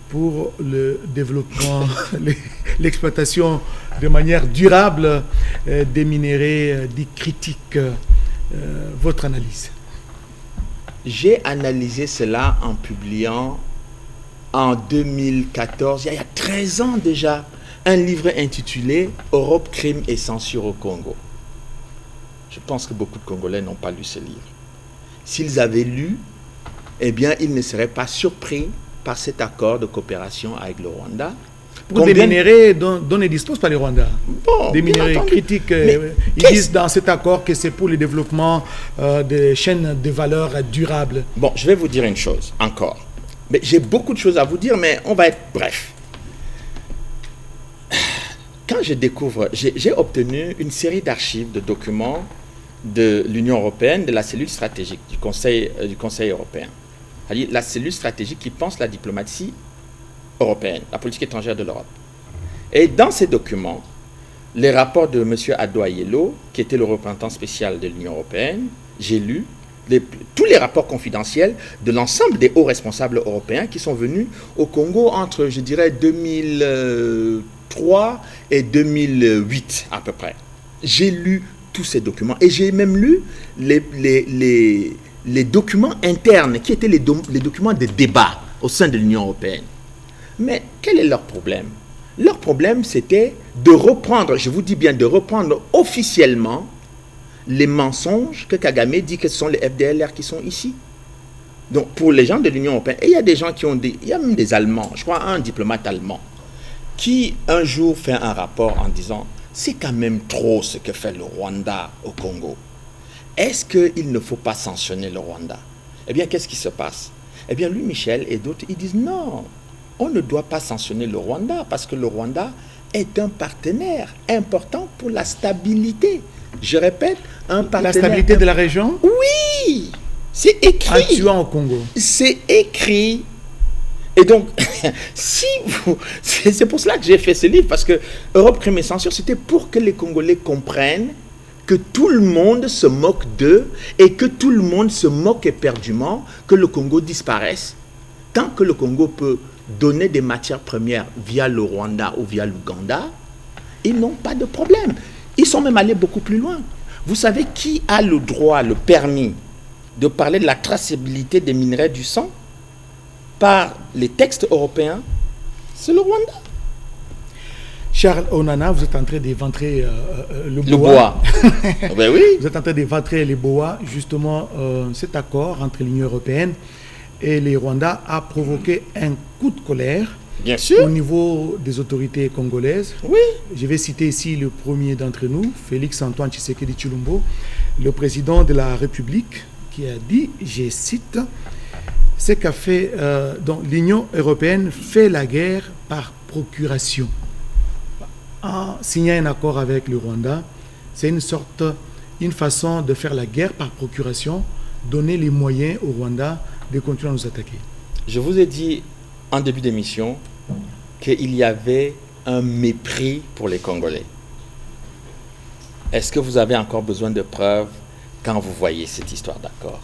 pour le développement, l'exploitation de manière durable des minéraux dits critiques. Votre analyse? J'ai analysé cela en publiant en 2014, il y a 13 ans déjà, un livre intitulé « Europe, crime et censure au Congo ». Je pense que beaucoup de Congolais n'ont pas lu ce livre. S'ils avaient lu, eh bien, ils ne seraient pas surpris par cet accord de coopération avec le Rwanda. Pour des minéraux dont ne disposent pas les Rwandais. Bon, des minéraux critiques. Ils disent dans cet accord que c'est pour le développement des chaînes de valeur durables. Bon, je vais vous dire une chose encore. Mais j'ai beaucoup de choses à vous dire, mais on va être bref. Quand je découvre, j'ai obtenu une série d'archives, de documents de l'Union européenne, de la cellule stratégique du Conseil européen. C'est-à-dire la cellule stratégique qui pense la diplomatie européenne, la politique étrangère de l'Europe. Et dans ces documents, les rapports de M. Ado Ayello, qui était le représentant spécial de l'Union européenne, j'ai lu tous les rapports confidentiels de l'ensemble des hauts responsables européens qui sont venus au Congo entre, je dirais, 2003 et 2008 à peu près. J'ai lu tous ces documents et j'ai même lu les documents internes qui étaient les documents de débat au sein de l'Union européenne. Mais quel est leur problème? Leur problème, c'était de reprendre, je vous dis bien, de reprendre officiellement les mensonges que Kagame dit que ce sont les FDLR qui sont ici. Donc, pour les gens de l'Union européenne, et il y a des gens qui ont il y a même des Allemands, je crois un diplomate allemand, qui un jour fait un rapport en disant « c'est quand même trop ce que fait le Rwanda au Congo. Est-ce qu'il ne faut pas sanctionner le Rwanda ?» Eh bien, qu'est-ce qui se passe? Eh bien, lui, Michel et d'autres, ils disent « non, on ne doit pas sanctionner le Rwanda parce que le Rwanda est un partenaire important pour la stabilité. » Je répète, un partenaire... La stabilité de la région? Oui, c'est écrit. En tuant au Congo. C'est écrit. Et donc, c'est pour cela que j'ai fait ce livre, parce que Europe, crime et censure, c'était pour que les Congolais comprennent que tout le monde se moque d'eux et que tout le monde se moque éperdument que le Congo disparaisse. Tant que le Congo peut donner des matières premières via le Rwanda ou via l'Ouganda, ils n'ont pas de problème. Ils sont même allés beaucoup plus loin. Vous savez qui a le droit, le permis de parler de la traçabilité des minerais du sang par les textes européens? C'est le Rwanda. Charles Onana, vous êtes en train d'éventrer le bois. Le bois. Ben oui. Vous êtes en train d'éventrer les bois. Justement, cet accord entre l'Union européenne et les Rwandais a provoqué un coup de colère. Bien sûr. Au niveau des autorités congolaises. Oui. Je vais citer ici le premier d'entre nous, Félix Antoine Tshisekedi Tshilombo, le président de la République, qui a dit, je cite, ce qu'a fait, donc l'Union européenne fait la guerre par procuration. En signant un accord avec le Rwanda, c'est une façon de faire la guerre par procuration, donner les moyens au Rwanda de continuer à nous attaquer. Je vous ai dit en début d'émission qu'il y avait un mépris pour les Congolais. Est-ce que vous avez encore besoin de preuves quand vous voyez cette histoire d'accord?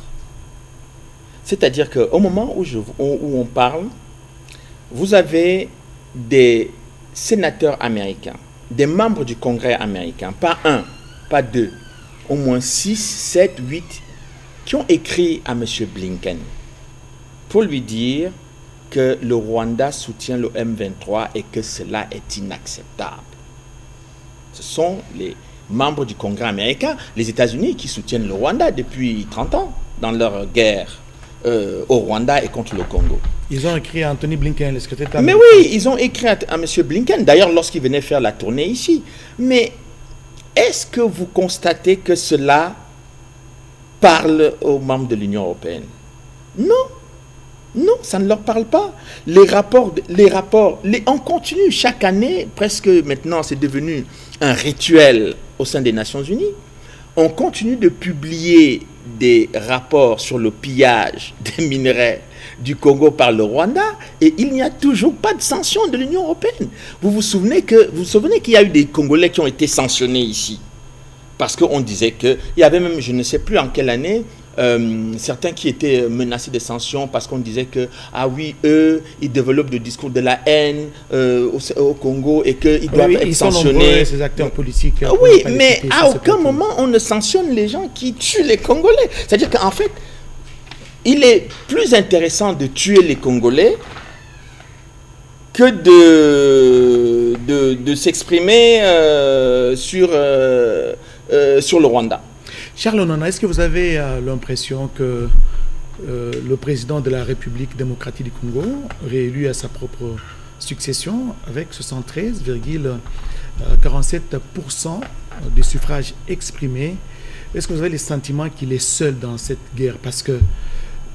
C'est-à-dire qu'au moment où on parle, vous avez des sénateurs américains, des membres du Congrès américain, pas un, pas deux, au moins 6, 7, 8, qui ont écrit à M. Blinken pour lui dire que le Rwanda soutient le M23 et que cela est inacceptable. Ce sont les membres du Congrès américain, les États-Unis, qui soutiennent le Rwanda depuis 30 ans dans leur guerre au Rwanda et contre le Congo. Ils ont écrit à Anthony Blinken, le secrétaire d'État. Mais oui, ils ont écrit à M. Blinken, d'ailleurs lorsqu'il venait faire la tournée ici. Mais est-ce que vous constatez que cela parle aux membres de l'Union européenne? Non. Non, ça ne leur parle pas. On continue chaque année, presque maintenant c'est devenu un rituel au sein des Nations Unies. On continue de publier des rapports sur le pillage des minerais du Congo par le Rwanda et il n'y a toujours pas de sanctions de l'Union européenne. Vous vous souvenez qu'il y a eu des Congolais qui ont été sanctionnés ici parce qu'on disait qu'il y avait même, je ne sais plus en quelle année, certains qui étaient menacés de sanctions parce qu'on disait que, ah oui, eux, ils développent le discours de la haine au Congo et qu'ils doivent être sanctionnés. Ils sont nombreux, ces acteurs politiques. Oui, mais à aucun moment on ne sanctionne les gens qui tuent les Congolais. C'est-à-dire qu'en fait, il est plus intéressant de tuer les Congolais que de s'exprimer sur le Rwanda. Charles Onana, est-ce que vous avez l'impression que le président de la République démocratique du Congo, réélu à sa propre succession avec 73,47% des suffrages exprimés, est-ce que vous avez le sentiment qu'il est seul dans cette guerre? Parce que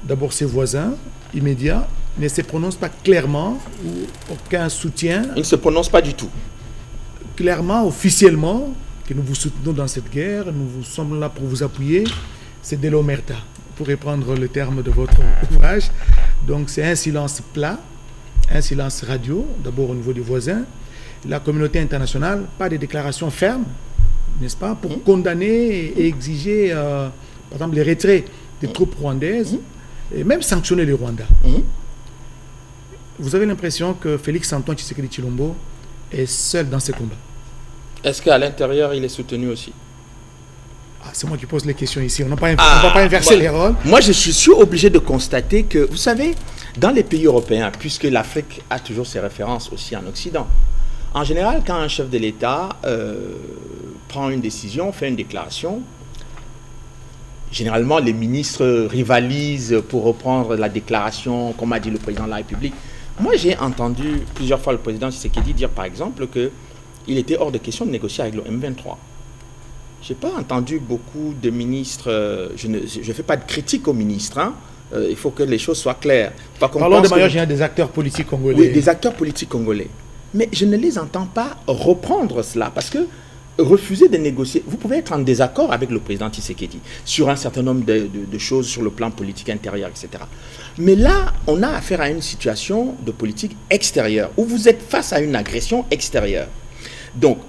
d'abord ses voisins immédiats ne se prononcent pas clairement ou aucun soutien. Ils ne se prononcent pas du tout. Clairement, officiellement, que nous vous soutenons dans cette guerre, nous sommes là pour vous appuyer, c'est de l'omerta, pour reprendre le terme de votre ouvrage. Donc c'est un silence plat, un silence radio, d'abord au niveau des voisins. La communauté internationale, pas de déclarations fermes, n'est-ce pas, pour condamner et exiger, par exemple, les retraits des troupes rwandaises, et même sanctionner les Rwandais. Vous avez l'impression que Félix Antoine Tshisekedi Tshilombo est seul dans ces combats? Est-ce qu'à l'intérieur, il est soutenu aussi? C'est moi qui pose les questions ici. On ne va pas inverser les rôles. Moi, je suis obligé de constater que, vous savez, dans les pays européens, puisque l'Afrique a toujours ses références aussi en Occident, en général, quand un chef de l'État prend une décision, fait une déclaration, généralement, les ministres rivalisent pour reprendre la déclaration, comme a dit le président de la République. Moi, j'ai entendu plusieurs fois le président Tshisekedi dire, par exemple, qu'il était hors de question de négocier avec le M23. Je n'ai pas entendu beaucoup de ministres, je ne fais pas de critique aux ministres, hein. Il faut que les choses soient claires. Parlons de manière générale des acteurs politiques congolais. Oui, des acteurs politiques congolais. Mais je ne les entends pas reprendre cela, parce que refuser de négocier, vous pouvez être en désaccord avec le président Tshisekedi sur un certain nombre de choses sur le plan politique intérieur, etc. Mais là, on a affaire à une situation de politique extérieure, où vous êtes face à une agression extérieure. Donc,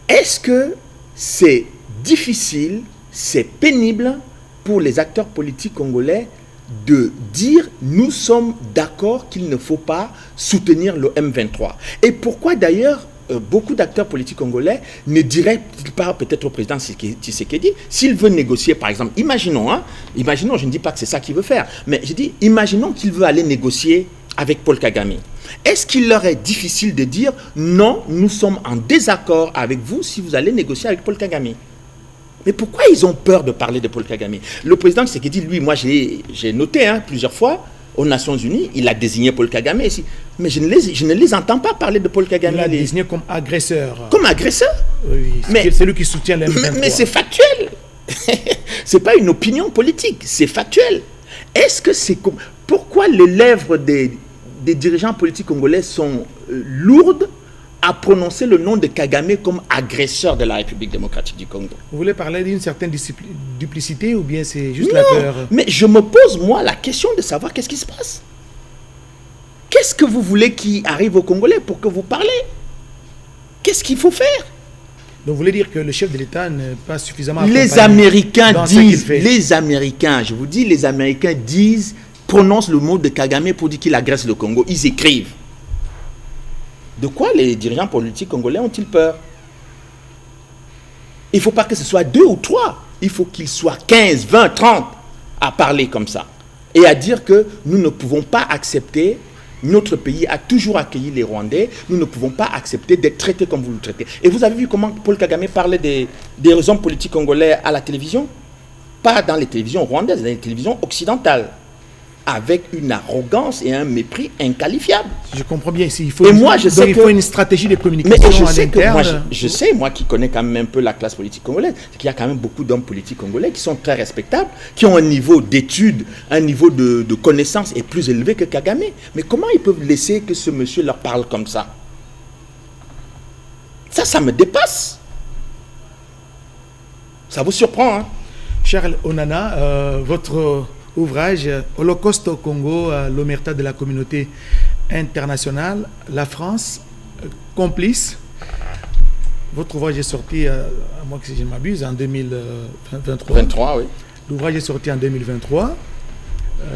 est-ce que c'est difficile, c'est pénible pour les acteurs politiques congolais de dire nous sommes d'accord qu'il ne faut pas soutenir le M23? Et pourquoi d'ailleurs beaucoup d'acteurs politiques congolais ne diraient pas peut-être au président Tshisekedi s'il veut négocier, par exemple, imaginons, je ne dis pas que c'est ça qu'il veut faire, mais je dis imaginons qu'il veut aller négocier avec Paul Kagame. Est-ce qu'il leur est difficile de dire non, nous sommes en désaccord avec vous si vous allez négocier avec Paul Kagame? Mais pourquoi ils ont peur de parler de Paul Kagame? Le président Tshisekedi, lui, moi j'ai noté plusieurs fois aux Nations Unies, il a désigné Paul Kagame ici. Mais je ne les entends pas parler de Paul Kagame. Il l'a désigné comme agresseur. Comme agresseur? Oui, c'est lui qui soutient le M23. Mais c'est factuel. C'est pas une opinion politique, c'est factuel. Est-ce que c'est comme... Pourquoi les lèvres des dirigeants politiques congolais sont lourdes à prononcer le nom de Kagame comme agresseur de la République démocratique du Congo? Vous voulez parler d'une certaine duplicité ou bien c'est juste la peur? Mais je me pose, moi, la question de savoir qu'est-ce qui se passe. Qu'est-ce que vous voulez qui arrive aux Congolais pour que vous parlez? Qu'est-ce qu'il faut faire? Donc vous voulez dire que le chef de l'État n'est pas suffisamment... Les Américains disent, les Américains disent, prononcent le mot de Kagame pour dire qu'il agresse le Congo. Ils écrivent. De quoi les dirigeants politiques congolais ont-ils peur? Il ne faut pas que ce soit 2 ou 3. Il faut qu'ils soient 15, 20, 30 à parler comme ça. Et à dire que nous ne pouvons pas accepter, notre pays a toujours accueilli les Rwandais, nous ne pouvons pas accepter d'être traités comme vous le traitez. Et vous avez vu comment Paul Kagame parlait des hommes politiques congolais à la télévision? Pas dans les télévisions rwandaises, dans les télévisions occidentales. avec une arrogance et un mépris inqualifiable. Je comprends bien. Il faut, et moi, je sais il faut une stratégie de communication mais je sais que moi, je sais, moi qui connais quand même un peu la classe politique congolaise, qu'il y a quand même beaucoup d'hommes politiques congolais qui sont très respectables, qui ont un niveau d'études, un niveau de connaissance est plus élevé que Kagame. Mais comment ils peuvent laisser que ce monsieur leur parle comme ça? Ça me dépasse. Ça vous surprend, hein? Charles Onana, votre ouvrage Holocauste au Congo, l'omerta de la communauté internationale, la France complice. Votre ouvrage est sorti, à moins que je ne m'abuse, en 2023. 23, oui. L'ouvrage est sorti en 2023.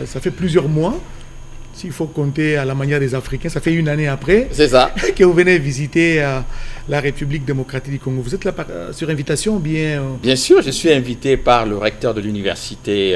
Ça fait plusieurs mois. S'il faut compter à la manière des Africains, ça fait une année après. C'est ça. Que vous venez visiter la République démocratique du Congo. Vous êtes là sur invitation ou bien... Bien sûr, je suis invité par le recteur de l'université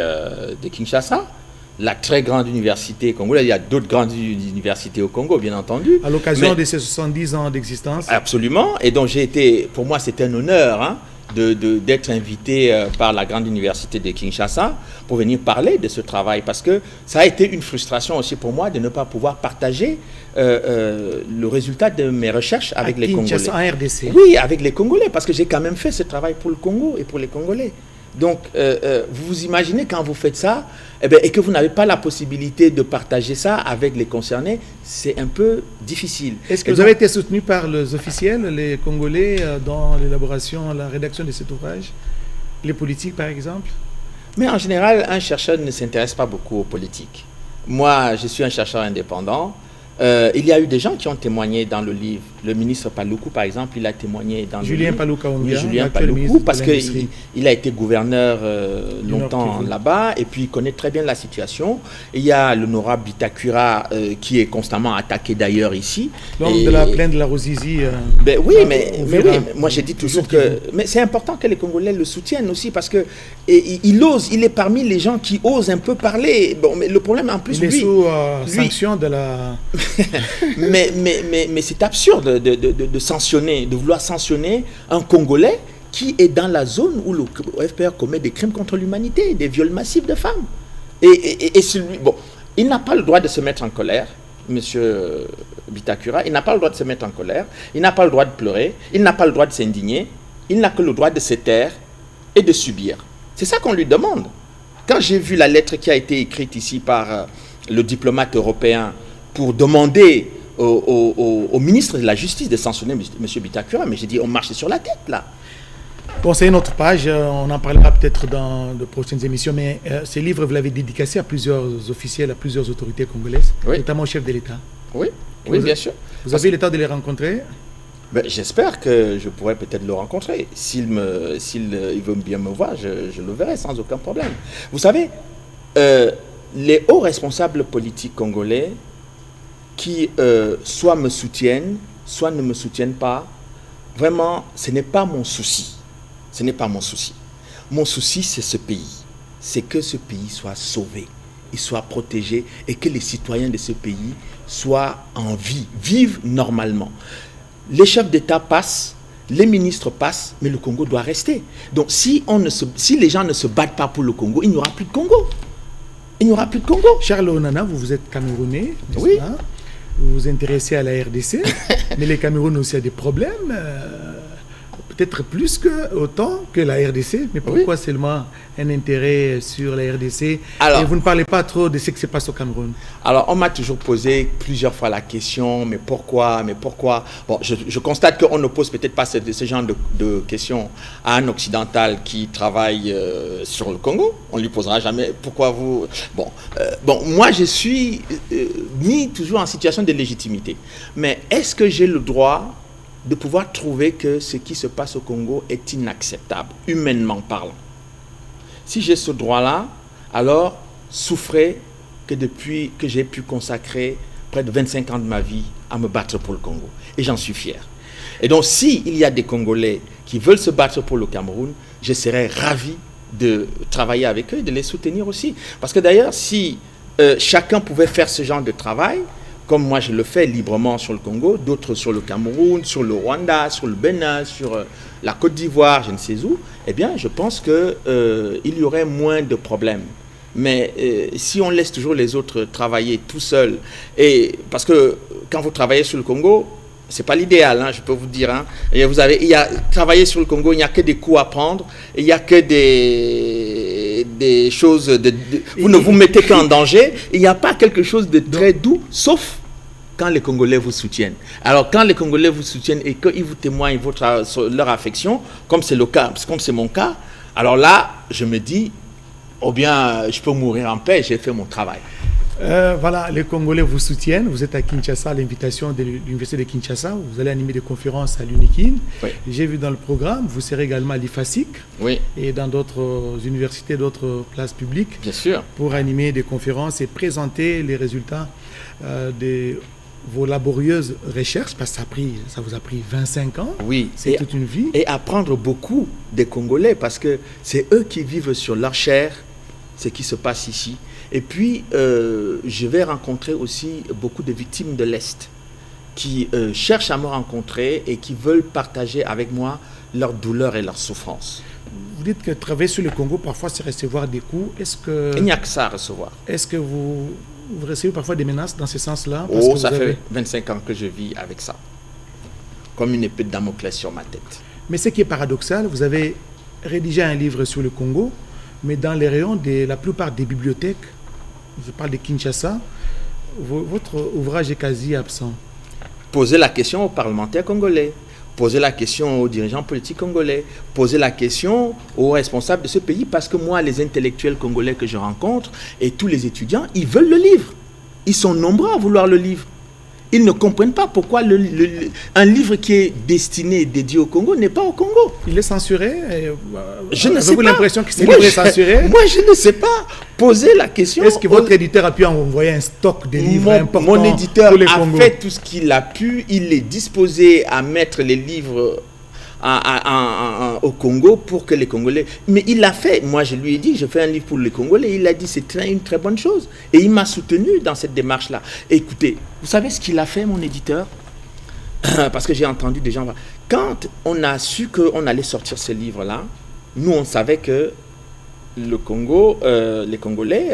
de Kinshasa, la très grande université congolaise. Il y a d'autres grandes universités au Congo, bien entendu. À l'occasion de ces 70 ans d'existence. Absolument. Et donc j'ai été, pour moi c'était un honneur, hein, d'être invité par la grande université de Kinshasa pour venir parler de ce travail, parce que ça a été une frustration aussi pour moi de ne pas pouvoir partager le résultat de mes recherches avec les Congolais. En RDC. Oui, avec les Congolais, parce que j'ai quand même fait ce travail pour le Congo et pour les Congolais. Donc, vous vous imaginez quand vous faites ça, et que vous n'avez pas la possibilité de partager ça avec les concernés, c'est un peu difficile. Est-ce que vous avez été soutenu par les officiels, les Congolais, dans l'élaboration, la rédaction de cet ouvrage? Les politiques, par exemple? Mais en général, un chercheur ne s'intéresse pas beaucoup aux politiques. Moi, je suis un chercheur indépendant. Il y a eu des gens qui ont témoigné dans le livre. Le ministre Paluku, par exemple, il a témoigné dans Julien le livre. Oui, Julien Paluku, parce qu'il a été gouverneur longtemps là-bas et puis il connaît très bien la situation. Et il y a l'honorable Bitakura qui est constamment attaqué d'ailleurs ici. Donc de la plaine de la Rosizi. Ben oui, mais moi j'ai dit toujours que... Mais c'est important que les Congolais le soutiennent aussi, parce que il ose, il est parmi les gens qui osent un peu parler. Bon, mais le problème en plus, il est sous sanction de la... mais c'est absurde de sanctionner, de vouloir sanctionner un Congolais qui est dans la zone où le FPR commet des crimes contre l'humanité, des viols massifs de femmes. Et celui, bon, il n'a pas le droit de se mettre en colère, monsieur Bitakura, il n'a pas le droit de se mettre en colère, il n'a pas le droit de pleurer, il n'a pas le droit de s'indigner, il n'a que le droit de se taire et de subir. C'est ça qu'on lui demande. Quand j'ai vu la lettre qui a été écrite ici par le diplomate européen pour demander au ministre de la Justice de sanctionner M. Bitakura, mais j'ai dit, on marche sur la tête, là. Bon, c'est une autre page, on en parlera peut-être dans de prochaines émissions, mais ce livre, vous l'avez dédicacé à plusieurs officiels, à plusieurs autorités congolaises, notamment au chef de l'État. Oui, oui, bien sûr. Vous avez le temps de les rencontrer? Ben, j'espère que je pourrais peut-être le rencontrer. S'il veut bien me voir, je le verrai sans aucun problème. Vous savez, les hauts responsables politiques congolais qui soit me soutiennent, soit ne me soutiennent pas, vraiment, ce n'est pas mon souci. Ce n'est pas mon souci. Mon souci, c'est ce pays. C'est que ce pays soit sauvé, il soit protégé et que les citoyens de ce pays soient en vie, vivent normalement. Les chefs d'État passent, les ministres passent, mais le Congo doit rester. Donc, si les gens ne se battent pas pour le Congo, il n'y aura plus de Congo. Il n'y aura plus de Congo. Charles Onana, vous êtes Camerounais, n'est-ce oui. pas? Vous vous intéressez à la RDC, mais les Cameroun aussi a des problèmes, peut-être plus que autant que la RDC, mais pourquoi seulement un intérêt sur la RDC? Alors, et vous ne parlez pas trop de ce qui se passe au Cameroun? Alors, on m'a toujours posé plusieurs fois la question, mais pourquoi? Bon, je constate qu'on ne pose peut-être pas ce genre de questions à un occidental qui travaille sur le Congo. On ne lui posera jamais pourquoi vous... Bon, moi, je suis mis toujours en situation de légitimité. Mais est-ce que j'ai le droit de pouvoir trouver que ce qui se passe au Congo est inacceptable, humainement parlant? Si j'ai ce droit-là, alors souffrez que depuis que j'ai pu consacrer près de 25 ans de ma vie à me battre pour le Congo. Et j'en suis fier. Et donc, s'il y a des Congolais qui veulent se battre pour le Cameroun, je serais ravi de travailler avec eux et de les soutenir aussi. Parce que d'ailleurs, si chacun pouvait faire ce genre de travail, comme moi je le fais librement sur le Congo, d'autres sur le Cameroun, sur le Rwanda, sur le Bénin, sur la Côte d'Ivoire, je ne sais où, eh bien je pense qu'il y aurait moins de problèmes. Mais si on laisse toujours les autres travailler tout seuls, et parce que quand vous travaillez sur le Congo, c'est pas l'idéal, hein, je peux vous dire. Hein. Et travailler sur le Congo, il n'y a que des coups à prendre, il n'y a que des choses, vous ne vous mettez qu'en danger, il n'y a pas quelque chose de très doux, sauf quand les Congolais vous soutiennent. Alors quand les Congolais vous soutiennent et qu'ils vous témoignent leur affection, comme c'est le cas, comme c'est mon cas, alors là, je me dis, ou bien je peux mourir en paix, j'ai fait mon travail. Voilà, les Congolais vous soutiennent. Vous êtes à Kinshasa à l'invitation de l'Université de Kinshasa. Vous allez animer des conférences à l'UNIKIN. Oui. J'ai vu dans le programme, vous serez également à l'IFASIC oui. et dans d'autres universités, d'autres places publiques. Bien sûr. Pour animer des conférences et présenter les résultats de vos laborieuses recherches, parce que ça vous a pris 25 ans. Oui. C'est toute une vie. Et apprendre beaucoup des Congolais, parce que c'est eux qui vivent sur leur chair ce qui se passe ici. Et puis, je vais rencontrer aussi beaucoup de victimes de l'Est qui cherchent à me rencontrer et qui veulent partager avec moi leur douleur et leur souffrance. Vous dites que travailler sur le Congo, parfois, c'est recevoir des coups. Il n'y a que ça à recevoir. Est-ce que vous recevez parfois des menaces dans ce sens-là? Ça fait 25 ans que je vis avec ça, comme une épée de Damoclès sur ma tête. Mais ce qui est paradoxal, vous avez rédigé un livre sur le Congo, mais dans les rayons de la plupart des bibliothèques, je parle de Kinshasa, votre ouvrage est quasi absent. Posez la question aux parlementaires congolais, posez la question aux dirigeants politiques congolais, posez la question aux responsables de ce pays, parce que moi, les intellectuels congolais que je rencontre et tous les étudiants, ils veulent le livre. Ils sont nombreux à vouloir le livre. Ils ne comprennent pas pourquoi un livre qui est destiné et dédié au Congo n'est pas au Congo. Il est censuré Je ne sais pas. Avez-vous l'impression que c'est censuré? Moi, je ne sais pas. Posez la question. Est-ce que votre éditeur a pu envoyer un stock de livres importants? Mon éditeur a fait tout ce qu'il a pu. Il est disposé à mettre les livres au Congo pour que les Congolais... Mais il l'a fait. Moi, je lui ai dit, je fais un livre pour les Congolais. Il a dit, c'est une très bonne chose. Et il m'a soutenu dans cette démarche-là. Écoutez, vous savez ce qu'il a fait, mon éditeur? Parce que j'ai entendu des gens... Quand on a su qu'on allait sortir ce livre-là, nous, on savait que le Congo, les Congolais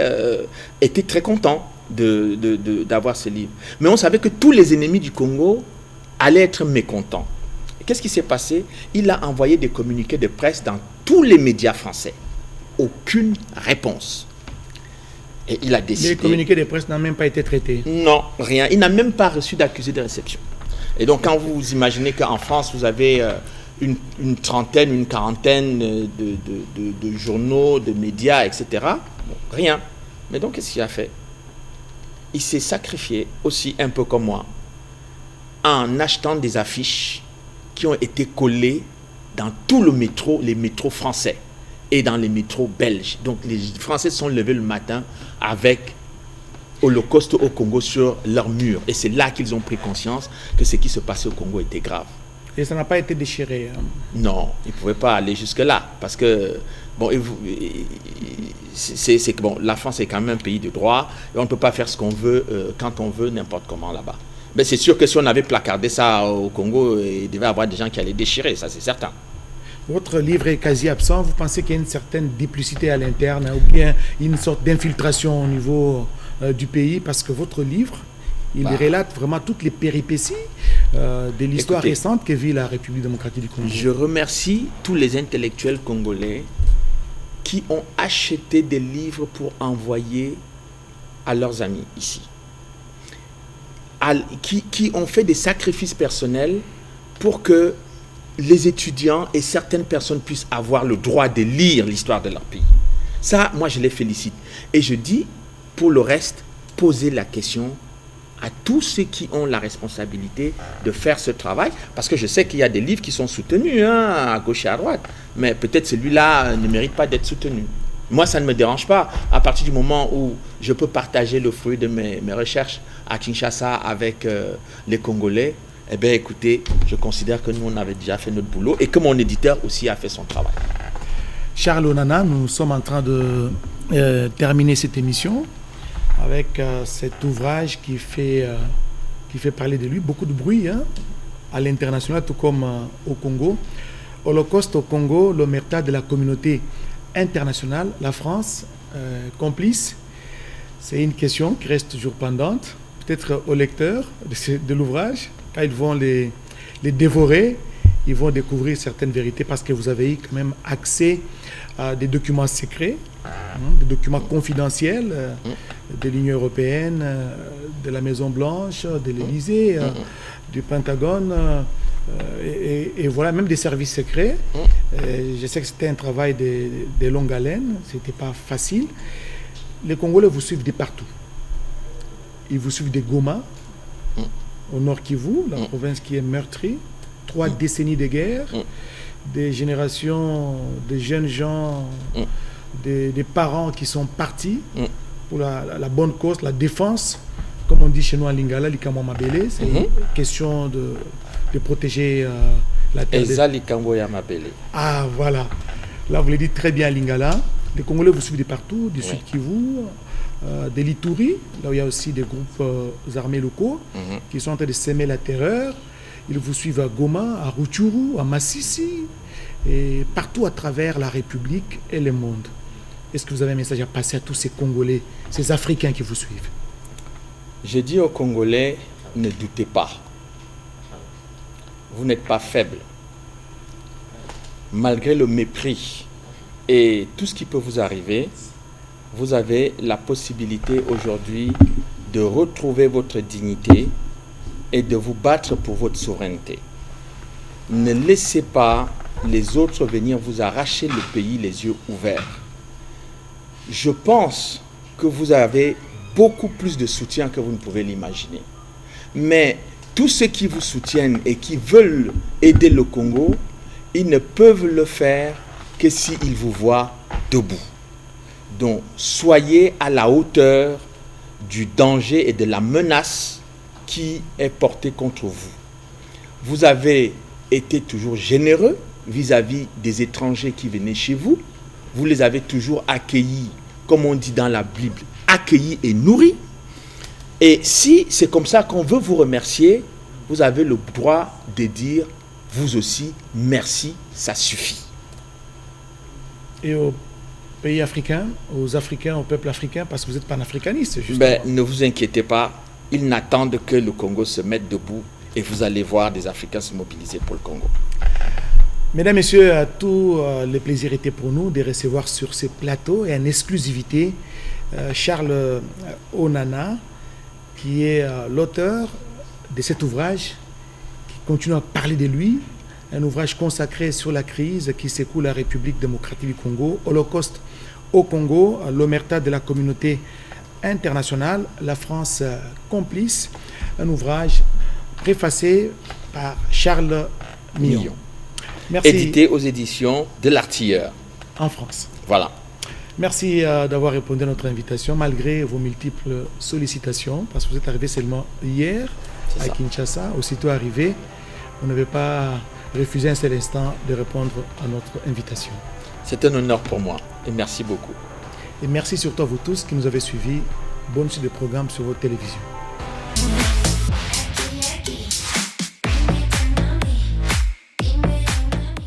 étaient très contents d'avoir ce livre. Mais on savait que tous les ennemis du Congo allaient être mécontents. Qu'est-ce qui s'est passé? Il a envoyé des communiqués de presse dans tous les médias français. Aucune réponse. Et il a décidé... Les communiqués de presse n'ont même pas été traités? Non, rien. Il n'a même pas reçu d'accusé de réception. Et donc, quand vous imaginez qu'en France, vous avez une trentaine, une quarantaine de journaux, de médias, etc., bon, rien. Mais donc, qu'est-ce qu'il a fait? Il s'est sacrifié aussi, un peu comme moi, en achetant des affiches qui ont été collés dans tout le métro, les métros français et dans les métros belges. Donc les Français sont levés le matin avec Holocauste au Congo sur leur mur. Et c'est là qu'ils ont pris conscience que ce qui se passait au Congo était grave. Et ça n'a pas été déchiré? Non, ils ne pouvaient pas aller jusque-là. Parce que, bon, bon, la France est quand même un pays de droit. Et on ne peut pas faire ce qu'on veut, quand on veut, n'importe comment là-bas. Mais c'est sûr que si on avait placardé ça au Congo, il devait y avoir des gens qui allaient déchirer, ça c'est certain. Votre livre est quasi absent. Vous pensez qu'il y a une certaine duplicité à l'interne ou bien une sorte d'infiltration au niveau du pays? Parce que votre livre, il relate vraiment toutes les péripéties de l'histoire récente que vit la République démocratique du Congo. Je remercie tous les intellectuels congolais qui ont acheté des livres pour envoyer à leurs amis ici. Qui ont fait des sacrifices personnels pour que les étudiants et certaines personnes puissent avoir le droit de lire l'histoire de leur pays. Ça, moi, je les félicite. Et je dis, pour le reste, posez la question à tous ceux qui ont la responsabilité de faire ce travail, parce que je sais qu'il y a des livres qui sont soutenus, à gauche et à droite, mais peut-être celui-là ne mérite pas d'être soutenu. Moi, ça ne me dérange pas. À partir du moment où je peux partager le fruit de mes recherches à Kinshasa avec les Congolais, eh bien, écoutez, je considère que nous, on avait déjà fait notre boulot et que mon éditeur aussi a fait son travail. Charles Onana, nous sommes en train de terminer cette émission avec cet ouvrage qui fait parler de lui, beaucoup de bruit à l'international, tout comme au Congo. Holocauste au Congo, l'omerta de la communauté internationale, la France complices? C'est une question qui reste toujours pendante. Peut-être aux lecteurs de l'ouvrage, quand ils vont les dévorer, ils vont découvrir certaines vérités parce que vous avez eu quand même accès à des documents secrets, des documents confidentiels de l'Union européenne, de la Maison-Blanche, de l'Élysée, du Pentagone, et voilà, même des services secrets. Je sais que c'était un travail de longue haleine, ce n'était pas facile. Les Congolais vous suivent de partout. Ils vous suivent de Goma, au nord Kivu, la province qui est meurtrie. 3 décennies de guerre, des générations de jeunes gens, des parents qui sont partis pour la bonne cause, la défense, comme on dit chez nous en Lingala, l'Ikamwa Mabele. C'est une question de protéger la terre. Ah, voilà. Là, vous le dites très bien, Lingala. Les Congolais vous suivent de partout, du Sud Kivu, de l'Ituri, là où il y a aussi des groupes armés locaux qui sont en train de s'aimer la terreur. Ils vous suivent à Goma, à Rutshuru, à Massissi, et partout à travers la République et le monde. Est-ce que vous avez un message à passer à tous ces Congolais, ces Africains qui vous suivent? Je dis aux Congolais, ne doutez pas. Vous n'êtes pas faibles. Malgré le mépris et tout ce qui peut vous arriver, vous avez la possibilité aujourd'hui de retrouver votre dignité et de vous battre pour votre souveraineté. Ne laissez pas les autres venir vous arracher le pays les yeux ouverts. Je pense que vous avez beaucoup plus de soutien que vous ne pouvez l'imaginer. Mais tous ceux qui vous soutiennent et qui veulent aider le Congo, ils ne peuvent le faire que s'ils vous voient debout. Donc, soyez à la hauteur du danger et de la menace qui est portée contre vous. Vous avez été toujours généreux vis-à-vis des étrangers qui venaient chez vous. Vous les avez toujours accueillis, comme on dit dans la Bible, accueillis et nourris. Et si c'est comme ça qu'on veut vous remercier, vous avez le droit de dire, vous aussi, merci, ça suffit. Et aux pays africains, aux Africains, au peuple africain, parce que vous êtes panafricaniste, justement. Ben, ne vous inquiétez pas, ils n'attendent que le Congo se mette debout et vous allez voir des Africains se mobiliser pour le Congo. Mesdames, Messieurs, tout le plaisir était pour nous de recevoir sur ce plateau et en exclusivité Charles Onana, qui est l'auteur de cet ouvrage, qui continue à parler de lui, un ouvrage consacré sur la crise qui secoue la République démocratique du Congo, Holocauste au Congo, l'omerta de la communauté internationale, la France complice, un ouvrage préfacé par Charles Millon. Merci. Édité aux éditions de l'Artilleur. En France. Voilà. Merci d'avoir répondu à notre invitation, malgré vos multiples sollicitations, parce que vous êtes arrivé seulement hier à Kinshasa. Aussitôt arrivé, vous n'avez pas refusé un seul instant de répondre à notre invitation. C'est un honneur pour moi et merci beaucoup. Et merci surtout à vous tous qui nous avez suivis. Bonne suite de programme sur votre télévision.